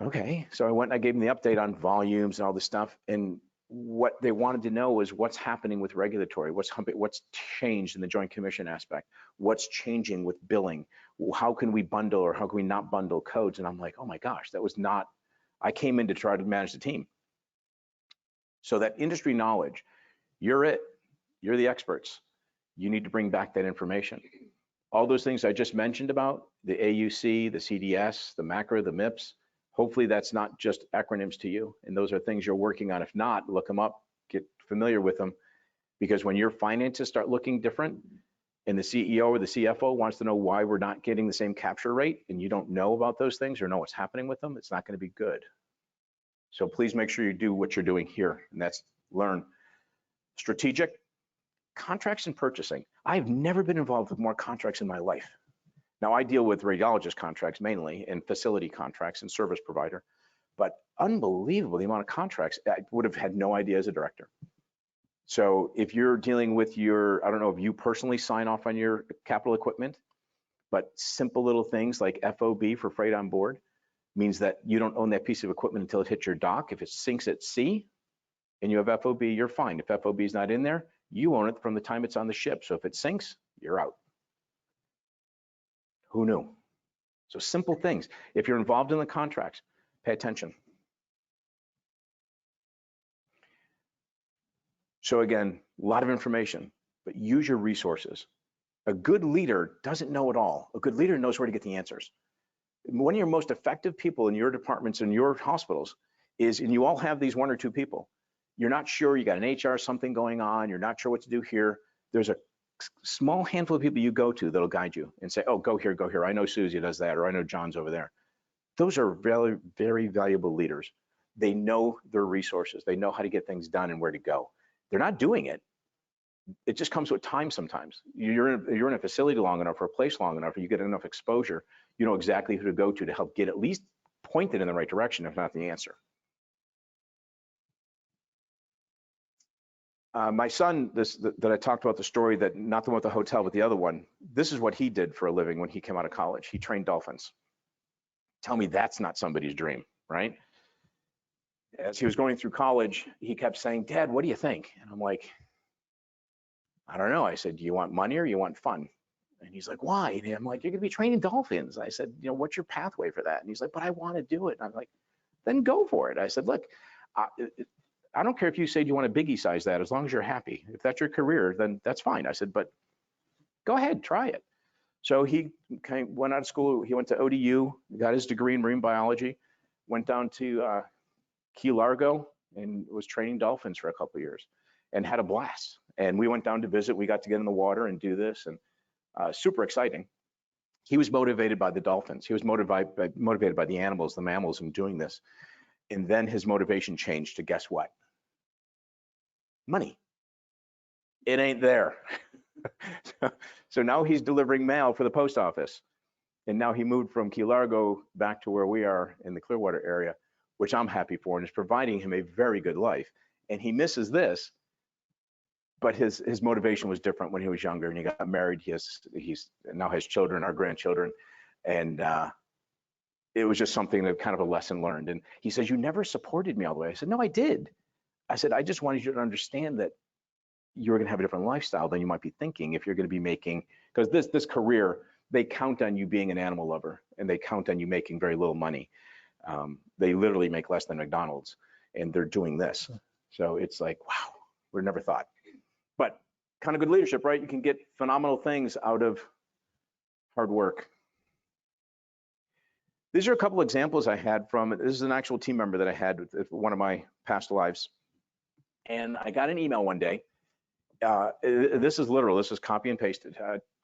Okay, so I went and I gave him the update on volumes and all this stuff, and what they wanted to know was what's happening with regulatory, what's changed in the Joint Commission aspect, what's changing with billing, how can we bundle or how can we not bundle codes? And I'm like, oh my gosh, that was not, I came in to try to manage the team. So that industry knowledge, you're the experts. You need to bring back that information. All those things I just mentioned about the AUC, the CDS, the MACRA, the MIPS, hopefully that's not just acronyms to you, and those are things you're working on. If not, look them up, get familiar with them, because when your finances start looking different and the CEO or the CFO wants to know why we're not getting the same capture rate and you don't know about those things or know what's happening with them, it's not going to be good. So please make sure you do what you're doing here, and that's learn. Strategic, contracts and purchasing. I've never been involved with more contracts in my life. Now I deal with radiologist contracts mainly, and facility contracts and service provider, but unbelievable the amount of contracts. I would have had no idea as a director. So if you're dealing with your, I don't know if you personally sign off on your capital equipment, but simple little things like FOB for freight on board means that you don't own that piece of equipment until it hits your dock. If it sinks at sea and you have FOB, you're fine. If FOB is not in there, you own it from the time it's on the ship. So if it sinks, you're out. Who knew? So simple things. If you're involved in the contracts, pay attention. So again, a lot of information, but use your resources. A good leader doesn't know it all. A good leader knows where to get the answers. One of your most effective people in your departments and your hospitals is, and you all have these one or two people, you're not sure, you got an HR something going on, you're not sure what to do here. There's a small handful of people you go to that'll guide you and say, oh, go here, go here. I know Susie does that, or I know John's over there. Those are very, very valuable leaders. They know their resources. They know how to get things done and where to go. They're not doing it. It just comes with time sometimes. You're in a facility long enough or a place long enough, or you get enough exposure, you know exactly who to go to help get at least pointed in the right direction, if not the answer. My son, that I talked about the story, that not the one with the hotel, but the other one, this is what he did for a living when he came out of college. He trained dolphins. Tell me that's not somebody's dream, right? As he was going through college, he kept saying, Dad, what do you think? And I'm like, I don't know. I said, do you want money or you want fun? And he's like, why? And I'm like, you're going to be training dolphins. I said, you know, what's your pathway for that? And he's like, but I want to do it. And I'm like, then go for it. I said, look, I don't care if you say you want to biggie size that, as long as you're happy. If that's your career, then that's fine. I said, but go ahead, try it. So he went out of school. He went to ODU, got his degree in marine biology, went down to Key Largo and was training dolphins for a couple of years and had a blast. And we went down to visit. We got to get in the water and do this, and super exciting. He was motivated by the dolphins. He was motivated by the animals, the mammals, in doing this. And then his motivation changed to, guess what? Money. It ain't there. So now he's delivering mail for the post office. And now he moved from Key Largo back to where we are in the Clearwater area, which I'm happy for, and is providing him a very good life. And he misses this, but his motivation was different when he was younger, and he got married. He's now has children, our grandchildren, and it was just something that kind of a lesson learned. And he says, you never supported me all the way. I said, no, I did. I said, I just wanted you to understand that you're going to have a different lifestyle than you might be thinking if you're going to be making, because this career, they count on you being an animal lover, and they count on you making very little money. They literally make less than McDonald's, and they're doing this. So it's like, wow, we'd never thought. But kind of good leadership, right? You can get phenomenal things out of hard work. These are a couple examples I had from, this is an actual team member that I had with one of my past lives. And I got an email one day. This is literal, this is copy and pasted.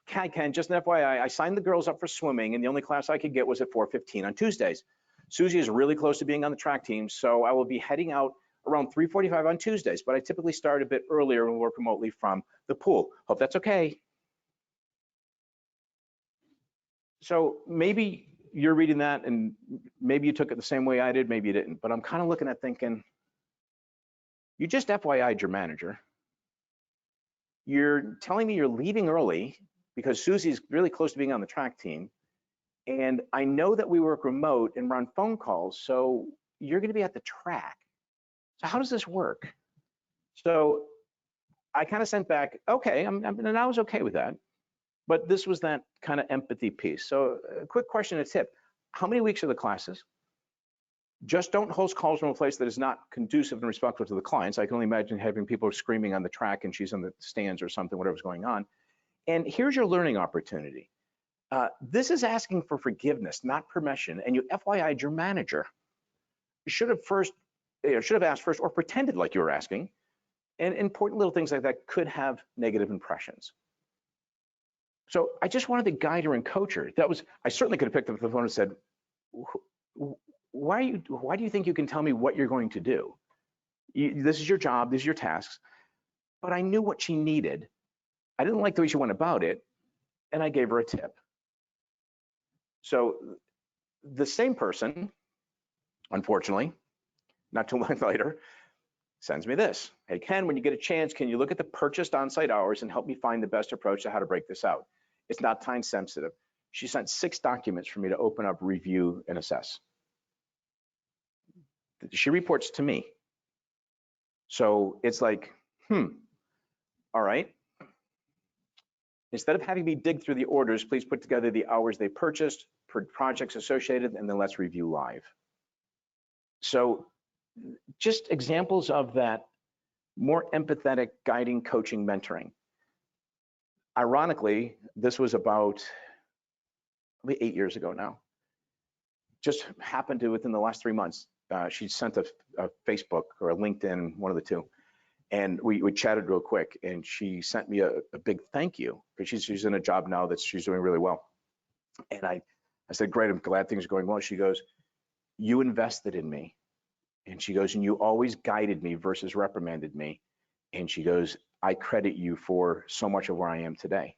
Ken, just an FYI, I signed the girls up for swimming, and the only class I could get was at 4:15 on Tuesdays. Susie is really close to being on the track team, so I will be heading out around 3:45 on Tuesdays, but I typically start a bit earlier and work remotely from the pool. Hope that's okay. So maybe you're reading that and maybe you took it the same way I did, maybe you didn't, but I'm kind of looking at thinking, you just FYI'd your manager. You're telling me you're leaving early because Susie's really close to being on the track team. And I know that we work remote and we're on phone calls, so you're going to be at the track. So how does this work? So I kind of sent back, okay, and I was okay with that. But this was that kind of empathy piece. So a quick question, a tip. How many weeks are the classes? Just don't host calls from a place that is not conducive and respectful to the clients. I can only imagine having people screaming on the track and she's on the stands or something, whatever's going on. And here's your learning opportunity. This is asking for forgiveness, not permission, and you FYI'd your manager. You should have asked first or pretended like you were asking. And important little things like that could have negative impressions. So I just wanted to guide her and coach her. I certainly could have picked up the phone and said, why do you think you can tell me what you're going to do? This is your job, these are your tasks. But I knew what she needed. I didn't like the way she went about it, and I gave her a tip. So the same person, unfortunately, not too long later, sends me this. Hey, Ken, when you get a chance, can you look at the purchased on-site hours and help me find the best approach to how to break this out? It's not time sensitive. She sent 6 documents for me to open up, review, and assess. She reports to me. So it's like, all right. Instead of having me dig through the orders, please put together the hours they purchased, projects associated, and then let's review live. So just examples of that more empathetic guiding, coaching, mentoring. Ironically, this was about 8 years ago now. Just happened to, within the last 3 months, she sent a Facebook or a LinkedIn, one of the two. And we chatted real quick, and she sent me a big thank you because she's in a job now that she's doing really well. And I said, great, I'm glad things are going well. She goes, you invested in me. And she goes, and you always guided me versus reprimanded me. And she goes, I credit you for so much of where I am today.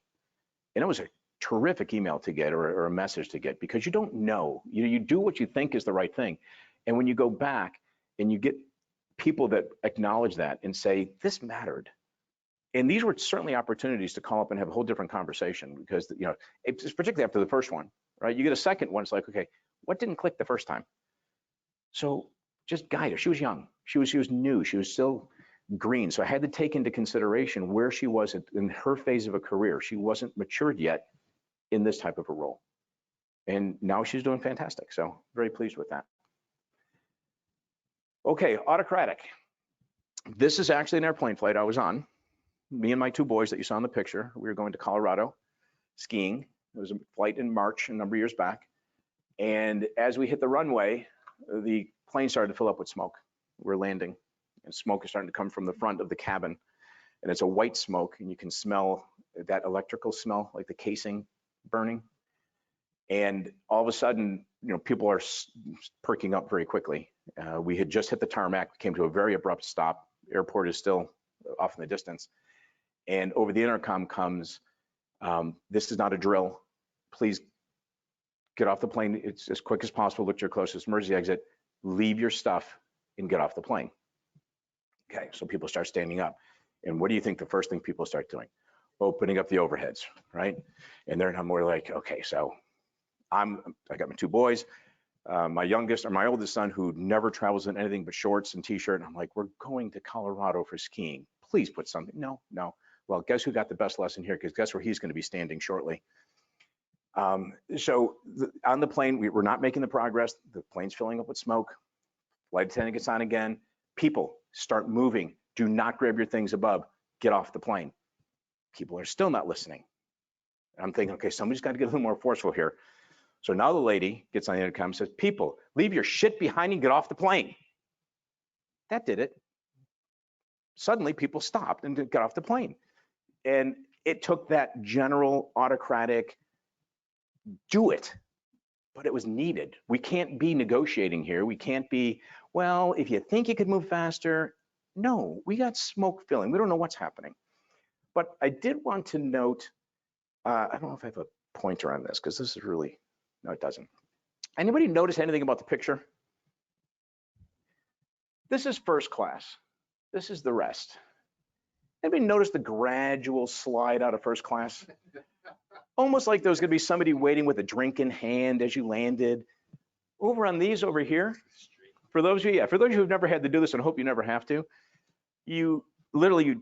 And it was a terrific email to get, or a message to get, because you don't know. You do what you think is the right thing. And when you go back and you get people that acknowledge that and say, this mattered. And these were certainly opportunities to call up and have a whole different conversation, because, you know, it's particularly after the first one, right? You get a second one, it's like, okay, what didn't click the first time? So just guide her. She was young. She was new. She was still green. So I had to take into consideration where she was in her phase of a career. She wasn't matured yet in this type of a role. And now she's doing fantastic. So very pleased with that. Okay, autocratic. This is actually an airplane flight I was on. Me and my two boys that you saw in the picture, we were going to Colorado skiing. It was a flight in March, a number of years back. And as we hit the runway, the plane started to fill up with smoke. We're landing, and smoke is starting to come from the front of the cabin. And it's a white smoke, and you can smell that electrical smell, like the casing burning. And all of a sudden, you know, people are perking up very quickly. We had just hit the tarmac, came to a very abrupt stop. Airport is still off in the distance. And over the intercom comes, this is not a drill. Please get off the plane. It's as quick as possible. Look to your closest emergency exit. Leave your stuff and get off the plane. Okay, so people start standing up. And what do you think the first thing people start doing? Opening up the overheads, right? And they're now more like, okay, so I got my two boys, my oldest son, who never travels in anything but shorts and t-shirt. And I'm like, we're going to Colorado for skiing. Please put something. No. Well, guess who got the best lesson here? Because guess where he's going to be standing shortly. On the plane, we're not making the progress. The plane's filling up with smoke. Flight attendant gets on again. People start moving. Do not grab your things above. Get off the plane. People are still not listening. I'm thinking, okay, somebody's got to get a little more forceful here. So now the lady gets on the intercom and says, people, leave your shit behind you and get off the plane. That did it. Suddenly people stopped and got off the plane. And it took that general autocratic, do it, but it was needed. We can't be negotiating here. We can't be, well, if you think you could move faster. No, we got smoke filling. We don't know what's happening. But I did want to note, I don't know if I have a pointer on this, because this is really, no, it doesn't. Anybody notice anything about the picture? This is first class. This is the rest. Anybody notice the gradual slide out of first class? Almost like there was going to be somebody waiting with a drink in hand as you landed. Over on these over here, for those of you who've never had to do this, and hope you never have to, you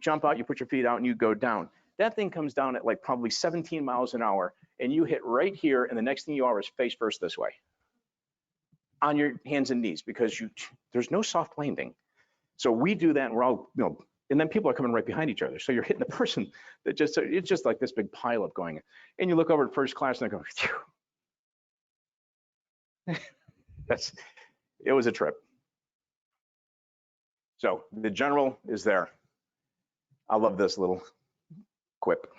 jump out, you put your feet out, and you go down. That thing comes down at like probably 17 miles an hour, and you hit right here, and the next thing you are is face first this way on your hands and knees, because there's no soft landing. So we do that, and we're all, you know, and then people are coming right behind each other. So you're hitting the person that it's just like this big pileup going. And you look over at first class and they go, phew. It was a trip. So the general is there. I love this little quip.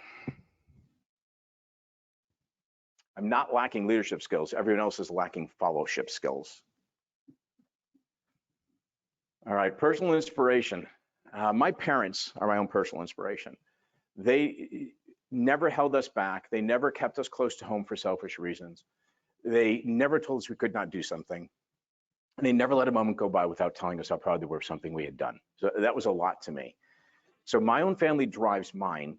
I'm not lacking leadership skills. Everyone else is lacking fellowship skills. All right, personal inspiration. My parents are my own personal inspiration. They never held us back. They never kept us close to home for selfish reasons. They never told us we could not do something. And they never let a moment go by without telling us how proud they were of something we had done. So that was a lot to me. So my own family drives mine,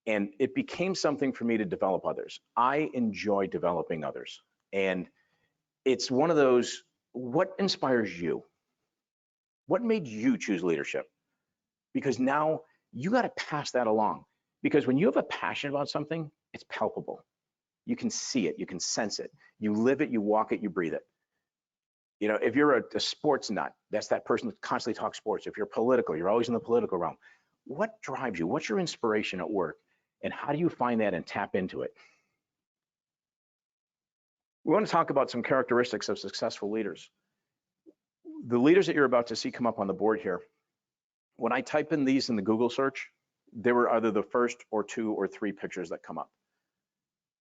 and it became something for me to develop others. I enjoy developing others. And it's one of those, what inspires you? What made you choose leadership? Because now you got to pass that along. Because when you have a passion about something, it's palpable. You can see it, you can sense it, you live it, you walk it, you breathe it. You know, if you're a sports nut, that's that person that constantly talks sports. If you're political, you're always in the political realm. What drives you? What's your inspiration at work? And how do you find that and tap into it? We want to talk about some characteristics of successful leaders. The leaders that you're about to see come up on the board here When I type in these in the Google search, they were either the first or 2 or 3 pictures that come up.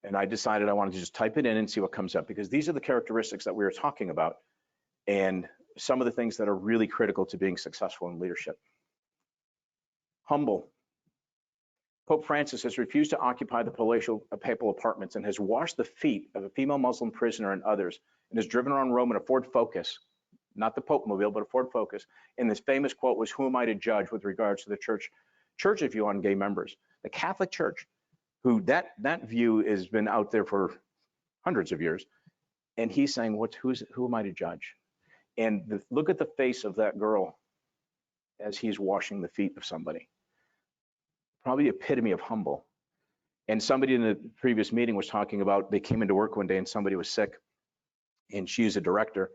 And I decided I wanted to just type it in and see what comes up, because these are the characteristics that we were talking about and some of the things that are really critical to being successful in leadership. Humble. Pope Francis has refused to occupy the papal apartments and has washed the feet of a female Muslim prisoner and others, and has driven around Rome in a Ford Focus, not the Pope mobile, but a Ford Focus. And this famous quote was, "Who am I to judge with regards to the church's view on gay members?" The Catholic Church, who that view has been out there for hundreds of years, and he's saying, who am I to judge? And look at the face of that girl as he's washing the feet of somebody. Probably the epitome of humble. And somebody in the previous meeting was talking about, they came into work one day and somebody was sick, and she's a director,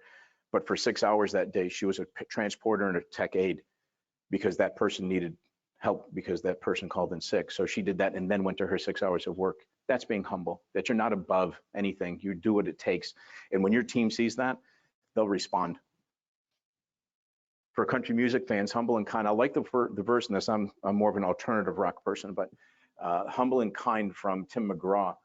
but for 6 hours that day, she was a transporter and a tech aide because that person needed help because that person called in sick. So she did that and then went to her 6 hours of work. That's being humble, that you're not above anything. You do what it takes. And when your team sees that, they'll respond. For country music fans, humble and kind. I like the verse in this. I'm more of an alternative rock person, but humble and kind from Tim McGraw.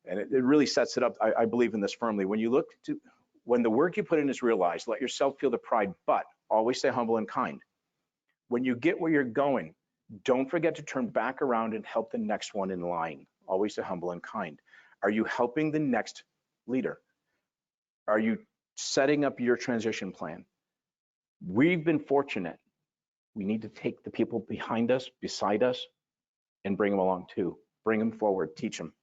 And it really sets it up. I believe in this firmly. When the work you put in is realized, let yourself feel the pride, but always stay humble and kind. When you get where you're going, don't forget to turn back around and help the next one in line. Always stay humble and kind. Are you helping the next leader? Are you setting up your transition plan? We've been fortunate. We need to take the people behind us, beside us, and bring them along too. Bring them forward, teach them.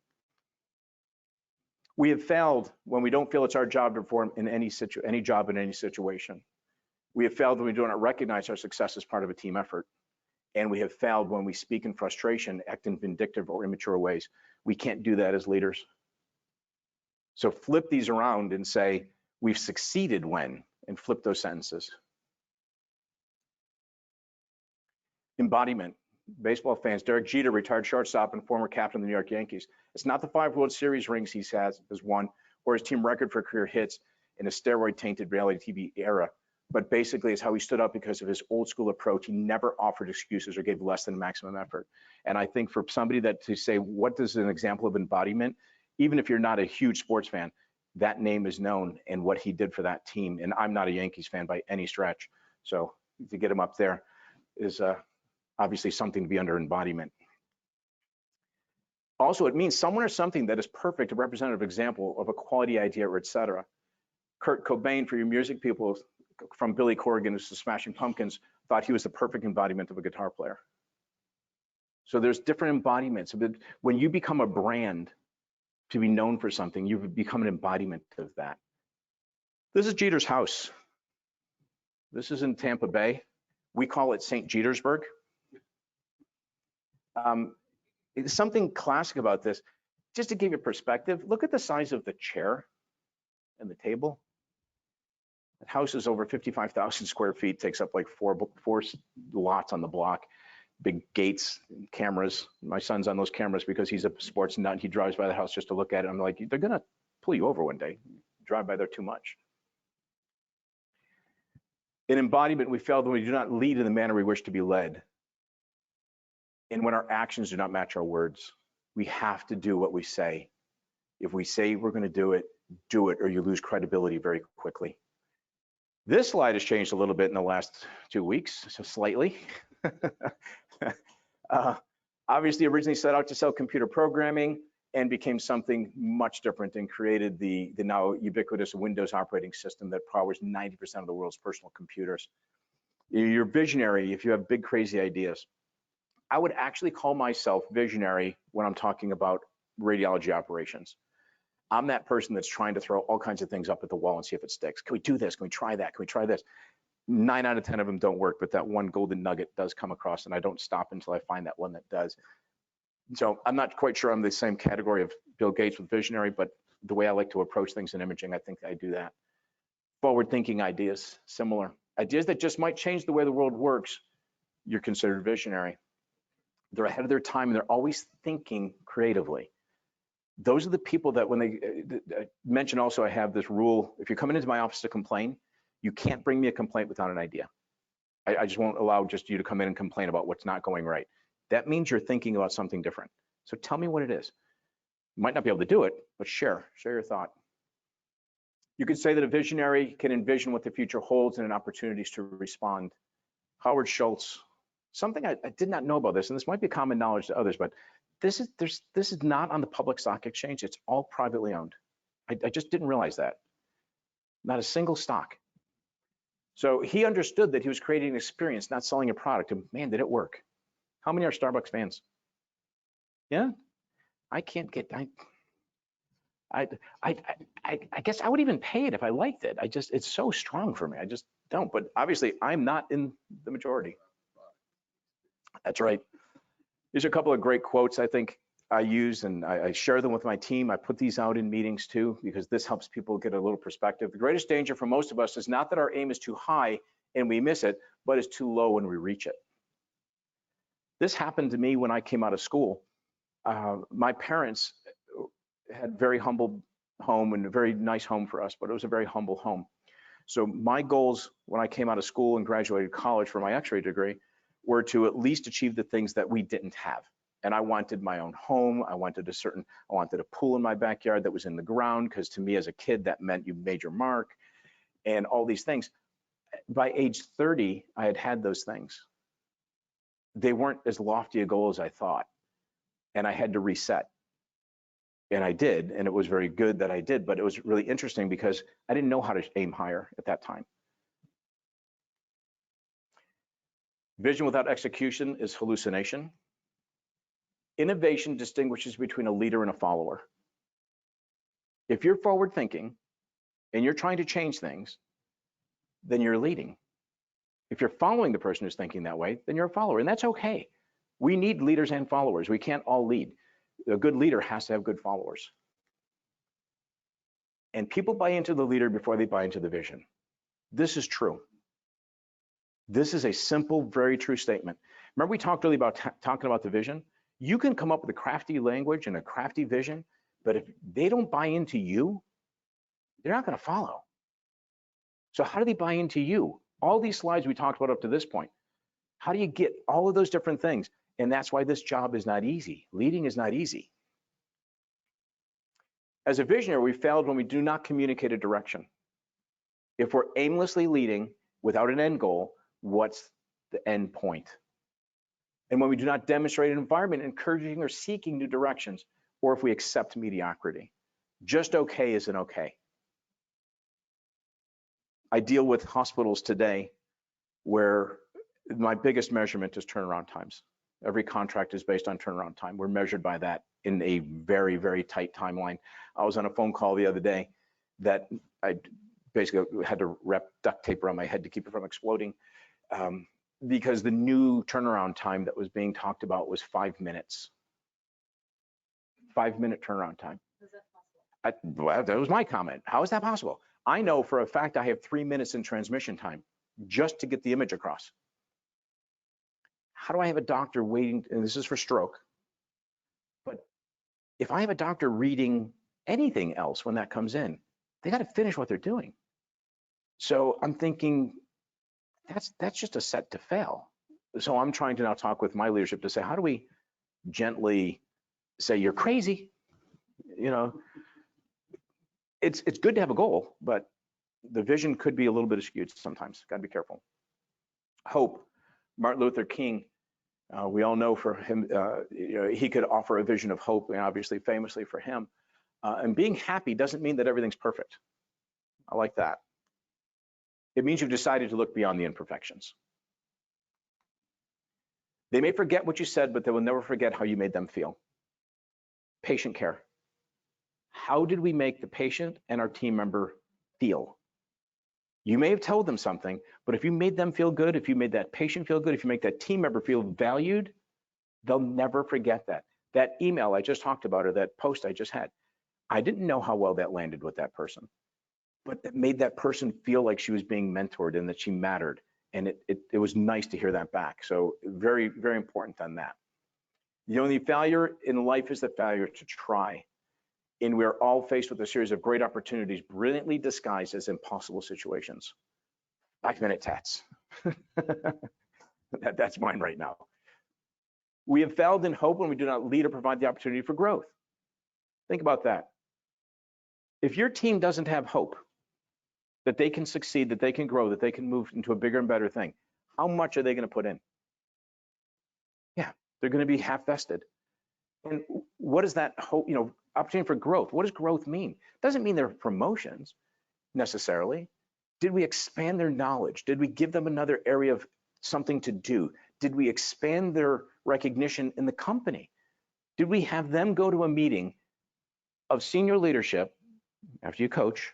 We have failed when we don't feel it's our job to perform in any job in any situation. We have failed when we do not recognize our success as part of a team effort. And we have failed when we speak in frustration, act in vindictive or immature ways. We can't do that as leaders. So flip these around and say, we've succeeded when, and flip those sentences. Embodiment. Baseball fans, Derek Jeter, retired shortstop and former captain of the New York Yankees. It's not the 5 World Series rings he has won, or his team record for career hits in a steroid-tainted reality TV era, but basically it's how he stood up because of his old school approach. He never offered excuses or gave less than maximum effort. And I think for somebody to say, what is an example of embodiment, even if you're not a huge sports fan, that name is known and what he did for that team. And I'm not a Yankees fan by any stretch. So to get him up there is obviously something to be under embodiment. Also, it means someone or something that is perfect, a representative example of a quality idea, or etc. Kurt Cobain, for your music people, from Billy Corgan to Smashing Pumpkins, thought he was the perfect embodiment of a guitar player. So there's different embodiments. When you become a brand to be known for something, you become an embodiment of that. This is Jeter's house. This is in Tampa Bay. We call it St. Jetersburg. It's something classic about this. Just to give you perspective, look at the size of the chair and the table. The house is over 55,000 square feet, takes up like four lots on the block, big gates, cameras. My son's on those cameras because he's a sports nut. He drives by the house just to look at it. I'm like, they're gonna pull you over one day. Drive by there too much. In embodiment, we failed when we do not lead in the manner we wish to be led. And when our actions do not match our words. We have to do what we say. If we say we're gonna do it, or you lose credibility very quickly. This slide has changed a little bit in the last 2 weeks, so slightly. Obviously, originally set out to sell computer programming and became something much different and created the now ubiquitous Windows operating system that powers 90% of the world's personal computers. You're visionary if you have big, crazy ideas. I would actually call myself visionary when I'm talking about radiology operations. I'm that person that's trying to throw all kinds of things up at the wall and see if it sticks. Can we do this? Can we try that? Can we try this? 9 out of 10 of them don't work, but that one golden nugget does come across, and I don't stop until I find that one that does. So I'm not quite sure I'm the same category of Bill Gates with visionary, but the way I like to approach things in imaging, I think I do that. Forward-thinking ideas, similar. Ideas that just might change the way the world works, you're considered visionary. They're ahead of their time, and they're always thinking creatively. Those are the people that when they mention also, I have this rule, if you're coming into my office to complain, you can't bring me a complaint without an idea. I just won't allow just you to come in and complain about what's not going right. That means you're thinking about something different. So tell me what it is. You might not be able to do it, but share your thought. You could say that a visionary can envision what the future holds and opportunities to respond. Howard Schultz, something I did not know about this, and this might be common knowledge to others, but this is not on the public stock exchange. It's all privately owned. I just didn't realize that. Not a single stock. So he understood that he was creating an experience, not selling a product, and man, did it work. How many are Starbucks fans? Yeah, I can't get, I guess I would even pay it if I liked it. It's so strong for me. I just don't, but obviously I'm not in the majority. That's right. These are a couple of great quotes I think I use, and I share them with my team. I put these out in meetings too, because this helps people get a little perspective. The greatest danger for most of us is not that our aim is too high and we miss it, but it's too low and we reach it. This happened to me when I came out of school. My parents had a very humble home and a very nice home for us, but it was a very humble home. So my goals when I came out of school and graduated college for my X-ray degree were to at least achieve the things that we didn't have. And I wanted my own home. I wanted a pool in my backyard that was in the ground, because to me as a kid, that meant you made your mark and all these things. By age 30, I had those things. They weren't as lofty a goal as I thought. And I had to reset. And I did, and it was very good that I did, but it was really interesting because I didn't know how to aim higher at that time. Vision without execution is hallucination. Innovation distinguishes between a leader and a follower. If you're forward thinking and you're trying to change things, then you're leading. If you're following the person who's thinking that way, then you're a follower, and that's okay. We need leaders and followers. We can't all lead. A good leader has to have good followers. And people buy into the leader before they buy into the vision. This is true. This is a simple, very true statement. Remember we talked earlier about talking about the vision? You can come up with a crafty language and a crafty vision, but if they don't buy into you, they're not going to follow. So how do they buy into you? All these slides we talked about up to this point. How do you get all of those different things? And that's why this job is not easy. Leading is not easy. As a visionary, we failed when we do not communicate a direction. If we're aimlessly leading without an end goal, what's the end point? And when we do not demonstrate an environment encouraging or seeking new directions, or if we accept mediocrity. Just okay isn't okay. I deal with hospitals today where my biggest measurement is turnaround times. Every contract is based on turnaround time. We're measured by that in a very, very tight timeline. I was on a phone call the other day that I basically had to wrap duct tape around my head to keep it from exploding, because the new turnaround time that was being talked about was 5 minutes. 5-minute turnaround time. Is that possible? Well, that was my comment. How is that possible? I know for a fact I have 3 minutes in transmission time just to get the image across. How do I have a doctor waiting, and this is for stroke, but if I have a doctor reading anything else when that comes in, they got to finish what they're doing. So I'm thinking that's just a set to fail. So I'm trying to now talk with my leadership to say, how do we gently say you're crazy? You know, it's good to have a goal, but the vision could be a little bit skewed sometimes. Got to be careful. Hope. Martin Luther King, we all know for him, you know, he could offer a vision of hope, and obviously famously for him. And being happy doesn't mean that everything's perfect. I like that. It means you've decided to look beyond the imperfections. They may forget what you said, but they will never forget how you made them feel. Patient care. How did we make the patient and our team member feel? You may have told them something, but if you made them feel good, if you made that patient feel good, if you make that team member feel valued, they'll never forget that. That email I just talked about, or that post I just had, I didn't know how well that landed with that person, but it made that person feel like she was being mentored and that she mattered. And it was nice to hear that back. So very, very important on that. The only failure in life is the failure to try. And we're all faced with a series of great opportunities, brilliantly disguised as impossible situations. 5-minute tats. That's mine right now. We have failed in hope when we do not lead or provide the opportunity for growth. Think about that. If your team doesn't have hope that they can succeed, that they can grow, that they can move into a bigger and better thing, how much are they going to put in? Yeah, they're going to be half vested. And what is that hope, opportunity for growth? What does growth mean? It doesn't mean they're promotions necessarily. Did we expand their knowledge? Did we give them another area of something to do? Did we expand their recognition in the company? Did we have them go to a meeting of senior leadership after you coach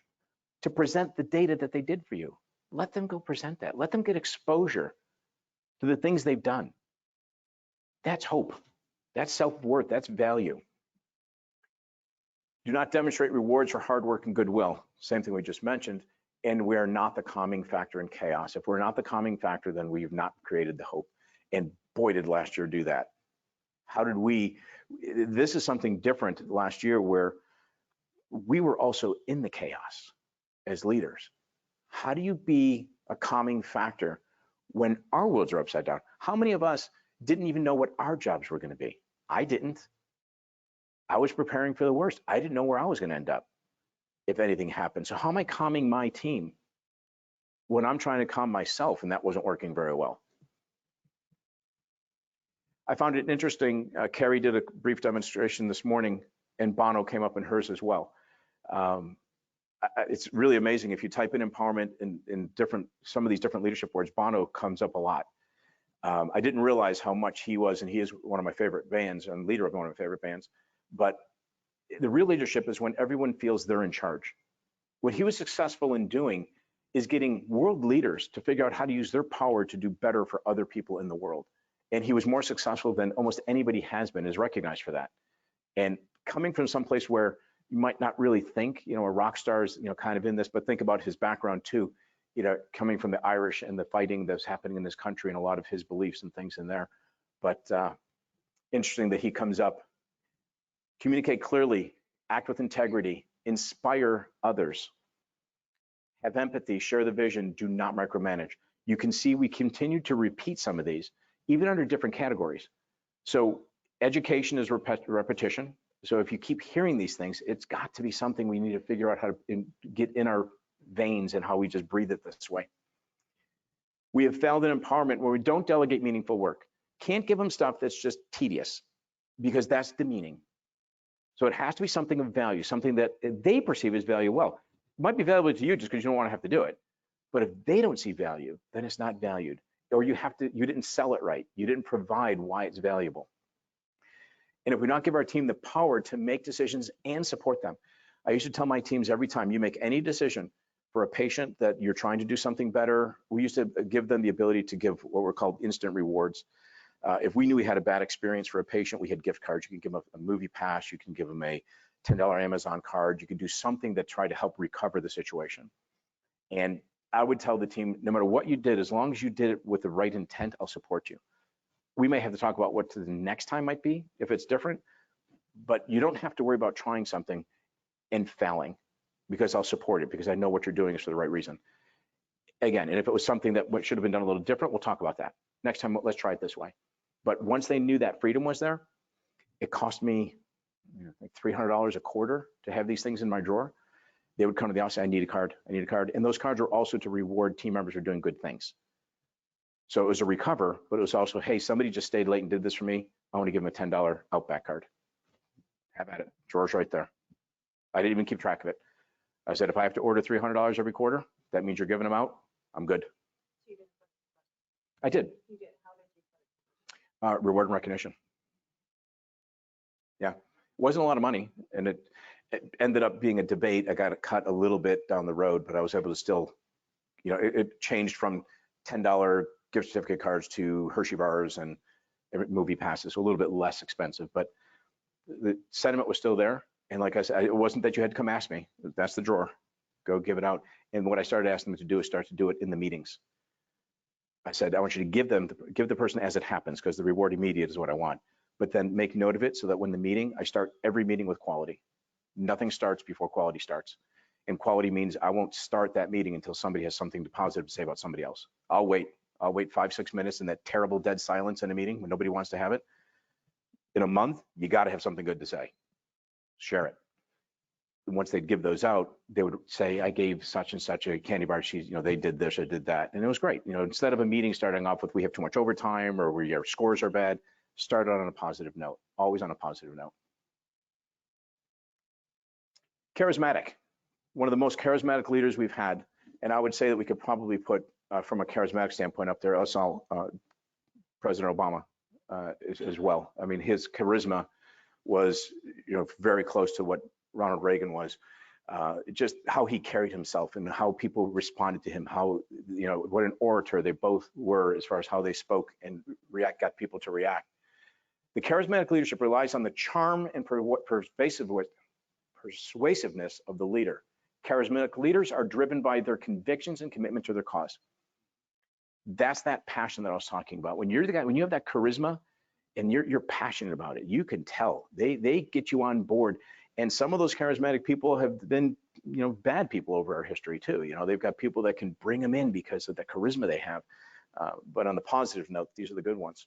to present the data that they did for you? Let them go present that. Let them get exposure to the things they've done. That's hope. That's self-worth. That's value. Do not demonstrate rewards for hard work and goodwill. Same thing we just mentioned. And we are not the calming factor in chaos. If we're not the calming factor, then we've not created the hope. And boy, did last year do that. How did we? This is something different last year where we were also in the chaos as leaders. How do you be a calming factor when our worlds are upside down? How many of us didn't even know what our jobs were going to be? I didn't. I was preparing for the worst. I didn't know where I was going to end up if anything happened. So how am I calming my team when I'm trying to calm myself and that wasn't working very well? I found it interesting. Carrie did a brief demonstration this morning and Bono came up in hers as well. It's really amazing. If you type in empowerment in some of these different leadership words, Bono comes up a lot. I didn't realize how much he was, and he is one of my favorite bands and leader of one of my favorite bands. But the real leadership is when everyone feels they're in charge. What he was successful in doing is getting world leaders to figure out how to use their power to do better for other people in the world. And he was more successful than almost anybody has been, is recognized for that. And coming from some place where you might not really think, a rock star's, kind of in this, but think about his background too, coming from the Irish and the fighting that's happening in this country and a lot of his beliefs and things in there. But interesting that he comes up, communicate clearly, act with integrity, inspire others, have empathy, share the vision, do not micromanage. You can see we continue to repeat some of these, even under different categories. So education is repetition. So if you keep hearing these things, it's got to be something we need to figure out how to get in our veins and how we just breathe it this way. We have failed in empowerment where we don't delegate meaningful work. Can't give them stuff that's just tedious because that's demeaning. So it has to be something of value, something that they perceive as value. Well, it might be valuable to you just because you don't want to have to do it. But if they don't see value, then it's not valued. Or you didn't sell it right. You didn't provide why it's valuable. And if we not give our team the power to make decisions and support them, I used to tell my teams every time you make any decision for a patient that you're trying to do something better, we used to give them the ability to give what were called instant rewards. If we knew we had a bad experience for a patient, we had gift cards. You can give them a movie pass. You can give them a $10 Amazon card. You can do something that tried to help recover the situation. And I would tell the team, no matter what you did, as long as you did it with the right intent, I'll support you. We may have to talk about what the next time might be if it's different, but you don't have to worry about trying something and failing because I'll support it because I know what you're doing is for the right reason. Again, and if it was something that should have been done a little different, we'll talk about that. Next time, let's try it this way. But once they knew that freedom was there, it cost me like $300 a quarter to have these things in my drawer. They would come to the office, I need a card, I need a card. And those cards are also to reward team members who are doing good things. So it was a recover, but it was also, hey, somebody just stayed late and did this for me. I want to give them a $10 Outback card. Have at it. Drawer's right there. I didn't even keep track of it. I said, if I have to order $300 every quarter, that means you're giving them out. I'm good. I did. You did. How did you put it? Reward and recognition. Yeah, it wasn't a lot of money, and it ended up being a debate. I got it cut a little bit down the road, but I was able to still, it changed from $10 gift certificate cards to Hershey bars and movie passes, so a little bit less expensive, but the sentiment was still there. And like I said, it wasn't that you had to come ask me. That's the drawer. Go give it out. And what I started asking them to do is start to do it in the meetings. I said, I want you to give the person as it happens because the reward immediate is what I want. But then make note of it so that when the meeting, I start every meeting with quality. Nothing starts before quality starts. And quality means I won't start that meeting until somebody has something positive to say about somebody else. I'll wait I'll wait 5-6 minutes in that terrible dead silence in a meeting when nobody wants to have it. In a month, you got to have something good to say. Share it. And once they'd give those out, they would say, I gave such and such a candy bar. She's, they did this or did that. And it was great. Instead of a meeting starting off with, we have too much overtime or your scores are bad, start out on a positive note, always on a positive note. Charismatic. One of the most charismatic leaders we've had. And I would say that we could probably put, from a charismatic standpoint up there, President Obama as well. I mean, his charisma was, very close to what Ronald Reagan was. Just how he carried himself and how people responded to him, how, what an orator they both were as far as how they spoke and got people to react. The charismatic leadership relies on the charm and persuasiveness of the leader. Charismatic leaders are driven by their convictions and commitment to their cause. That's that passion that I was talking about. When you're the guy, when you have that charisma and you're passionate about it, you can tell. They get you on board. And some of those charismatic people have been, bad people over our history too. They've got people that can bring them in because of the charisma they have. But on the positive note, these are the good ones.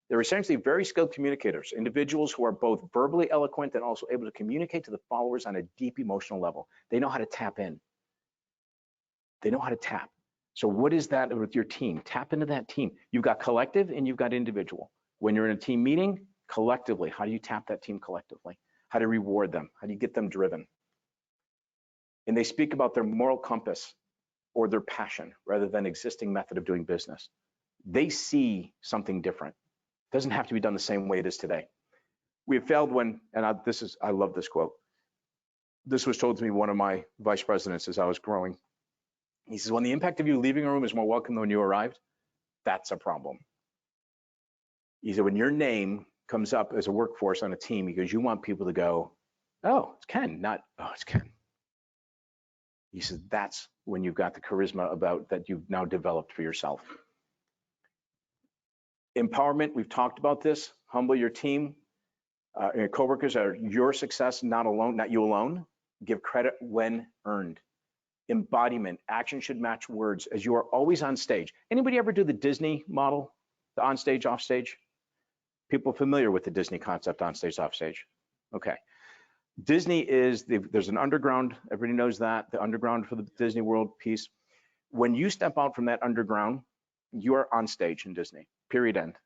They're essentially very skilled communicators, individuals who are both verbally eloquent and also able to communicate to the followers on a deep emotional level. They know how to tap in. They know how to tap. So what is that with your team? Tap into that team. You've got collective and you've got individual. When you're in a team meeting, collectively, how do you tap that team collectively? How do you reward them? How do you get them driven? And they speak about their moral compass or their passion rather than existing method of doing business. They see something different. It doesn't have to be done the same way it is today. We have failed when, and I love this quote. This was told to me one of my vice presidents as I was growing. He says, when the impact of you leaving a room is more welcome than when you arrived, that's a problem. He said, when your name comes up as a workforce on a team because you want people to go, oh, it's Ken, not, oh, it's Ken. He said, that's when you've got the charisma about that you've now developed for yourself. Empowerment, we've talked about this. Humble your team. Your coworkers are your success, not you alone. Give credit when earned. Embodiment, action should match words as you are always on stage. Anybody ever do the Disney model, the on stage, off stage? People familiar with the Disney concept, on stage, off stage? Okay. Disney is, there's an underground, everybody knows that, the underground for the Disney World piece. When you step out from that underground, you are on stage in Disney, period, end.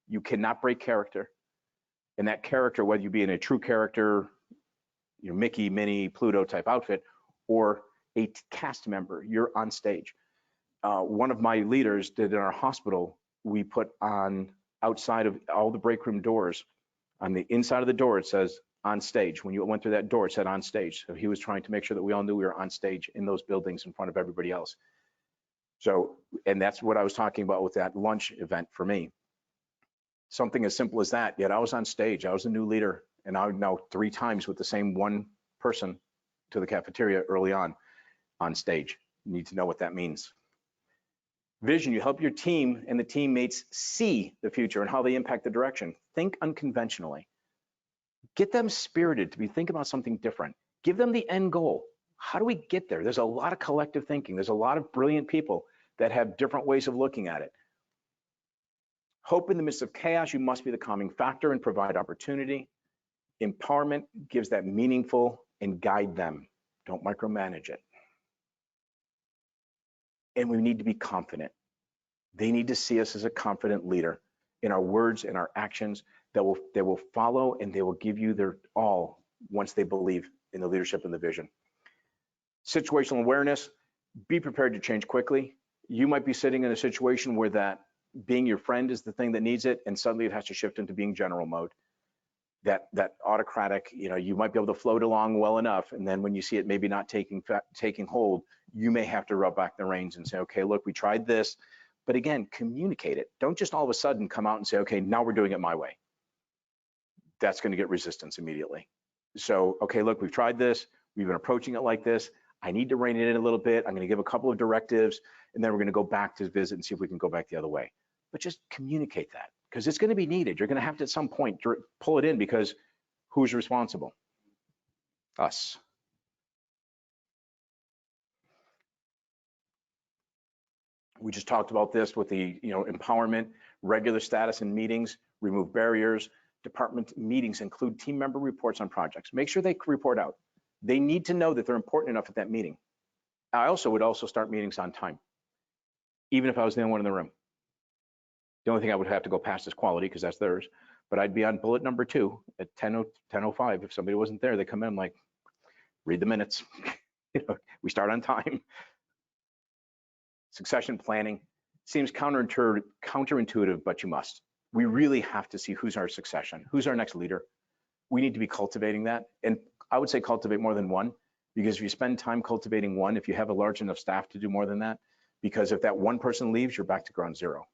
You cannot break character. And that character, whether you be in a true character, Mickey, Minnie, Pluto type outfit, or a cast member, you're on stage. One of my leaders did in our hospital, we put on outside of all the break room doors, on the inside of the door, it says on stage. When you went through that door, it said on stage. So he was trying to make sure that we all knew we were on stage in those buildings in front of everybody else. So, and that's what I was talking about with that lunch event for me. Something as simple as that, yet I was on stage, I was a new leader, and I would now 3 times with the same one person to the cafeteria early on stage. You need to know what that means. Vision, you help your team and the teammates see the future and how they impact the direction. Think unconventionally. Get them spirited to be thinking about something different. Give them the end goal. How do we get there? There's a lot of collective thinking. There's a lot of brilliant people that have different ways of looking at it. Hope in the midst of chaos, you must be the calming factor and provide opportunity. Empowerment gives that meaningful and guide them. Don't micromanage it. And we need to be confident. They need to see us as a confident leader in our words and our actions that will follow, and they will give you their all once they believe in the leadership and the vision. Situational awareness, be prepared to change quickly. You might be sitting in a situation where that being your friend is the thing that needs it, and suddenly it has to shift into being general mode. That autocratic, you might be able to float along well enough, and then when you see it maybe not taking hold, you may have to rub back the reins and say, okay, look, we tried this, but again, communicate it. Don't just all of a sudden come out and say, okay, now we're doing it my way. That's going to get resistance immediately. So, okay, look, we've tried this, we've been approaching it like this. I need to rein it in a little bit. I'm going to give a couple of directives, and then we're going to go back to visit and see if we can go back the other way. But just communicate that, because it's going to be needed. You're going to have to at some point pull it in, because who's responsible? Us. We just talked about this with the, empowerment, regular status in meetings, remove barriers. Department meetings include team member reports on projects. Make sure they report out. They need to know that they're important enough at that meeting. I would also start meetings on time, even if I was the only one in the room. The only thing I would have to go past is quality, because that's theirs. But I'd be on bullet number 2 at 10:05. If somebody wasn't there, they come in like, read the minutes. We start on time. Succession planning seems counterintuitive, but you must. We really have to see who's our succession, who's our next leader. We need to be cultivating that. And I would say cultivate more than one, because if you spend time cultivating one, if you have a large enough staff to do more than that, because if that one person leaves, you're back to ground zero.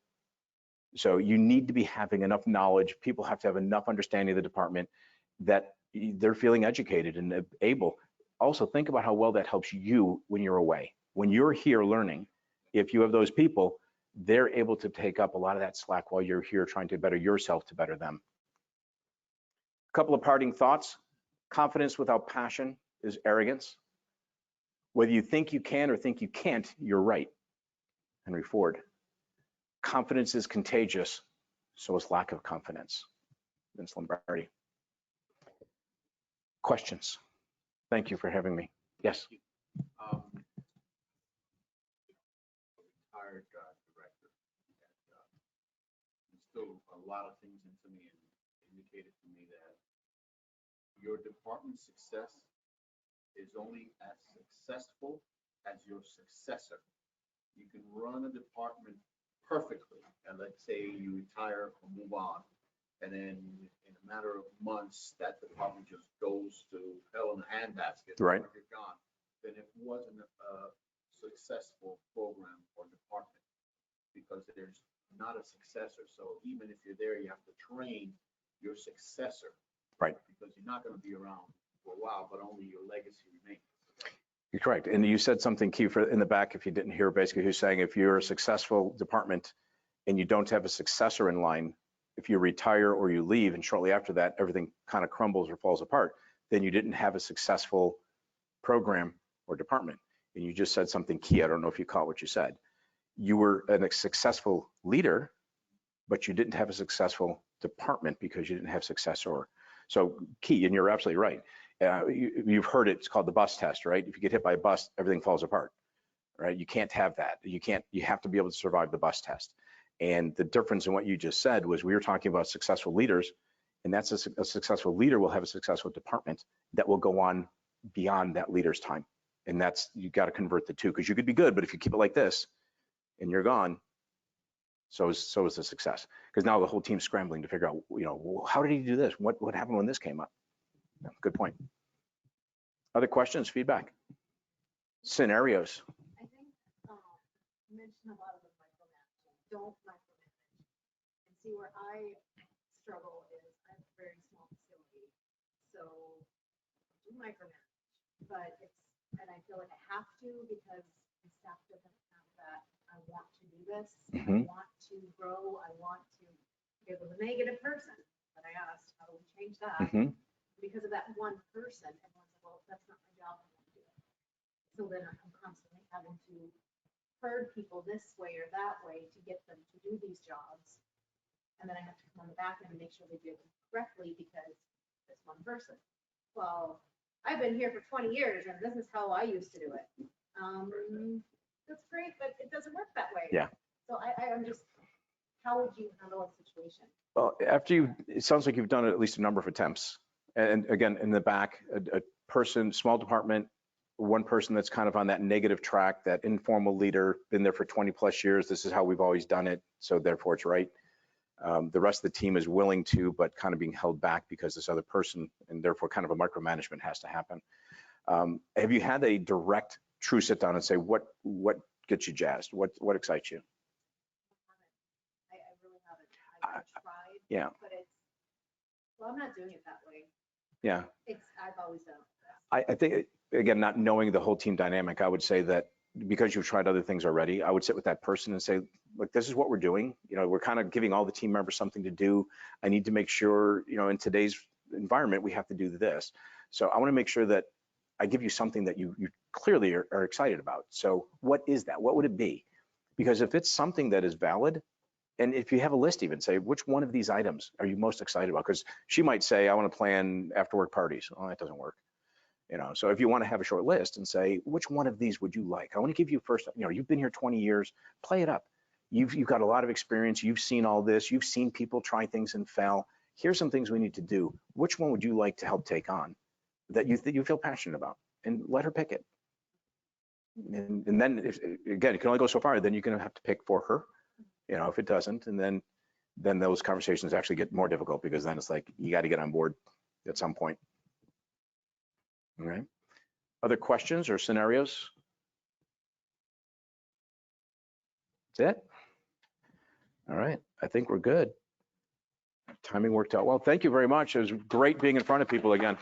So you need to be having enough knowledge. People have to have enough understanding of the department that they're feeling educated and able. Also, think about how well that helps you when you're away. When you're here learning, if you have those people, they're able to take up a lot of that slack while you're here trying to better yourself to better them. A couple of parting thoughts. Confidence without passion is arrogance. Whether you think you can or think you can't, you're right. Henry Ford. Confidence is contagious, so is lack of confidence. Vince Lombardi. Questions? Thank you for having me. Yes. Retired director instilled a lot of things into me and indicated to me that your department's success is only as successful as your successor. You can run a department perfectly, and let's say you retire or move on, and then in a matter of months, that department just goes to hell in a handbasket. Right. You're gone. Then it wasn't a successful program or department, because there's not a successor. So even if you're there, you have to train your successor. Right. Because you're not going to be around for a while, but only your legacy remains. You're correct. And you said something key in the back, if you didn't hear, basically who's saying if you're a successful department and you don't have a successor in line, if you retire or you leave and shortly after that, everything kind of crumbles or falls apart, then you didn't have a successful program or department. And you just said something key. I don't know if you caught what you said. You were a successful leader, but you didn't have a successful department because you didn't have successor. So key, and you're absolutely right. You've heard it, it's called the bus test, right? If you get hit by a bus, everything falls apart, right? You can't have that. You have to be able to survive the bus test. And the difference in what you just said was we were talking about successful leaders, and that's a successful leader will have a successful department that will go on beyond that leader's time. And that's, you got to convert the two, because you could be good, but if you keep it like this and you're gone, so is the success. Because now the whole team's scrambling to figure out, well, how did he do this? What happened when this came up? Yeah, good point. Other questions, feedback, scenarios? I think you mentioned a lot of the micromanaging. Don't micromanage. And see where I struggle is I have a very small facility, so I do micromanage, but and I feel like I have to because the staff doesn't have that. I want to do this. I want to grow. I want to. It was a negative person, but I asked, how do we change that? Because of that one person, everyone's like, well, that's not my job. I won't do it. So then I'm constantly having to herd people this way or that way to get them to do these jobs. And then I have to come on the back end and make sure they do them correctly because it's one person. Well, I've been here for 20 years and this is how I used to do it. That's great, but it doesn't work that way. Yeah. So I'm just, how would you handle a situation? Well, it sounds like you've done at least a number of attempts. And again, in the back, a person, small department, one person that's kind of on that negative track, that informal leader, been there for 20 plus years. This is how we've always done it. So therefore it's right. The rest of the team is willing to, but kind of being held back because this other person, and therefore kind of a micromanagement has to happen. Have you had a direct, true sit down and say, what gets you jazzed? What excites you? I really haven't. I've tried, yeah. But well, I'm not doing it that way. Yeah. I've always done it. I think, again, not knowing the whole team dynamic, I would say that because you've tried other things already, I would sit with that person and say, look, this is what we're doing. We're kind of giving all the team members something to do. I need to make sure, in today's environment, we have to do this. So I want to make sure that I give you something that you clearly are excited about. So what is that? What would it be? Because if it's something that is valid, and if you have a list, even say, which one of these items are you most excited about? Because she might say, I want to plan after work parties. Well, that doesn't work. So if you want to have a short list and say, which one of these would you like? I want to give you first, you've been here 20 years, play it up. You've got a lot of experience. You've seen all this. You've seen people try things and fail. Here's some things we need to do. Which one would you like to help take on that you feel passionate about? And let her pick it. And then, again, it can only go so far. Then you're going to have to pick for her, if it doesn't. And then those conversations actually get more difficult, because then it's like, you got to get on board at some point. All right. Other questions or scenarios? That's it. All right. I think we're good. Timing worked out well. Thank you very much. It was great being in front of people again.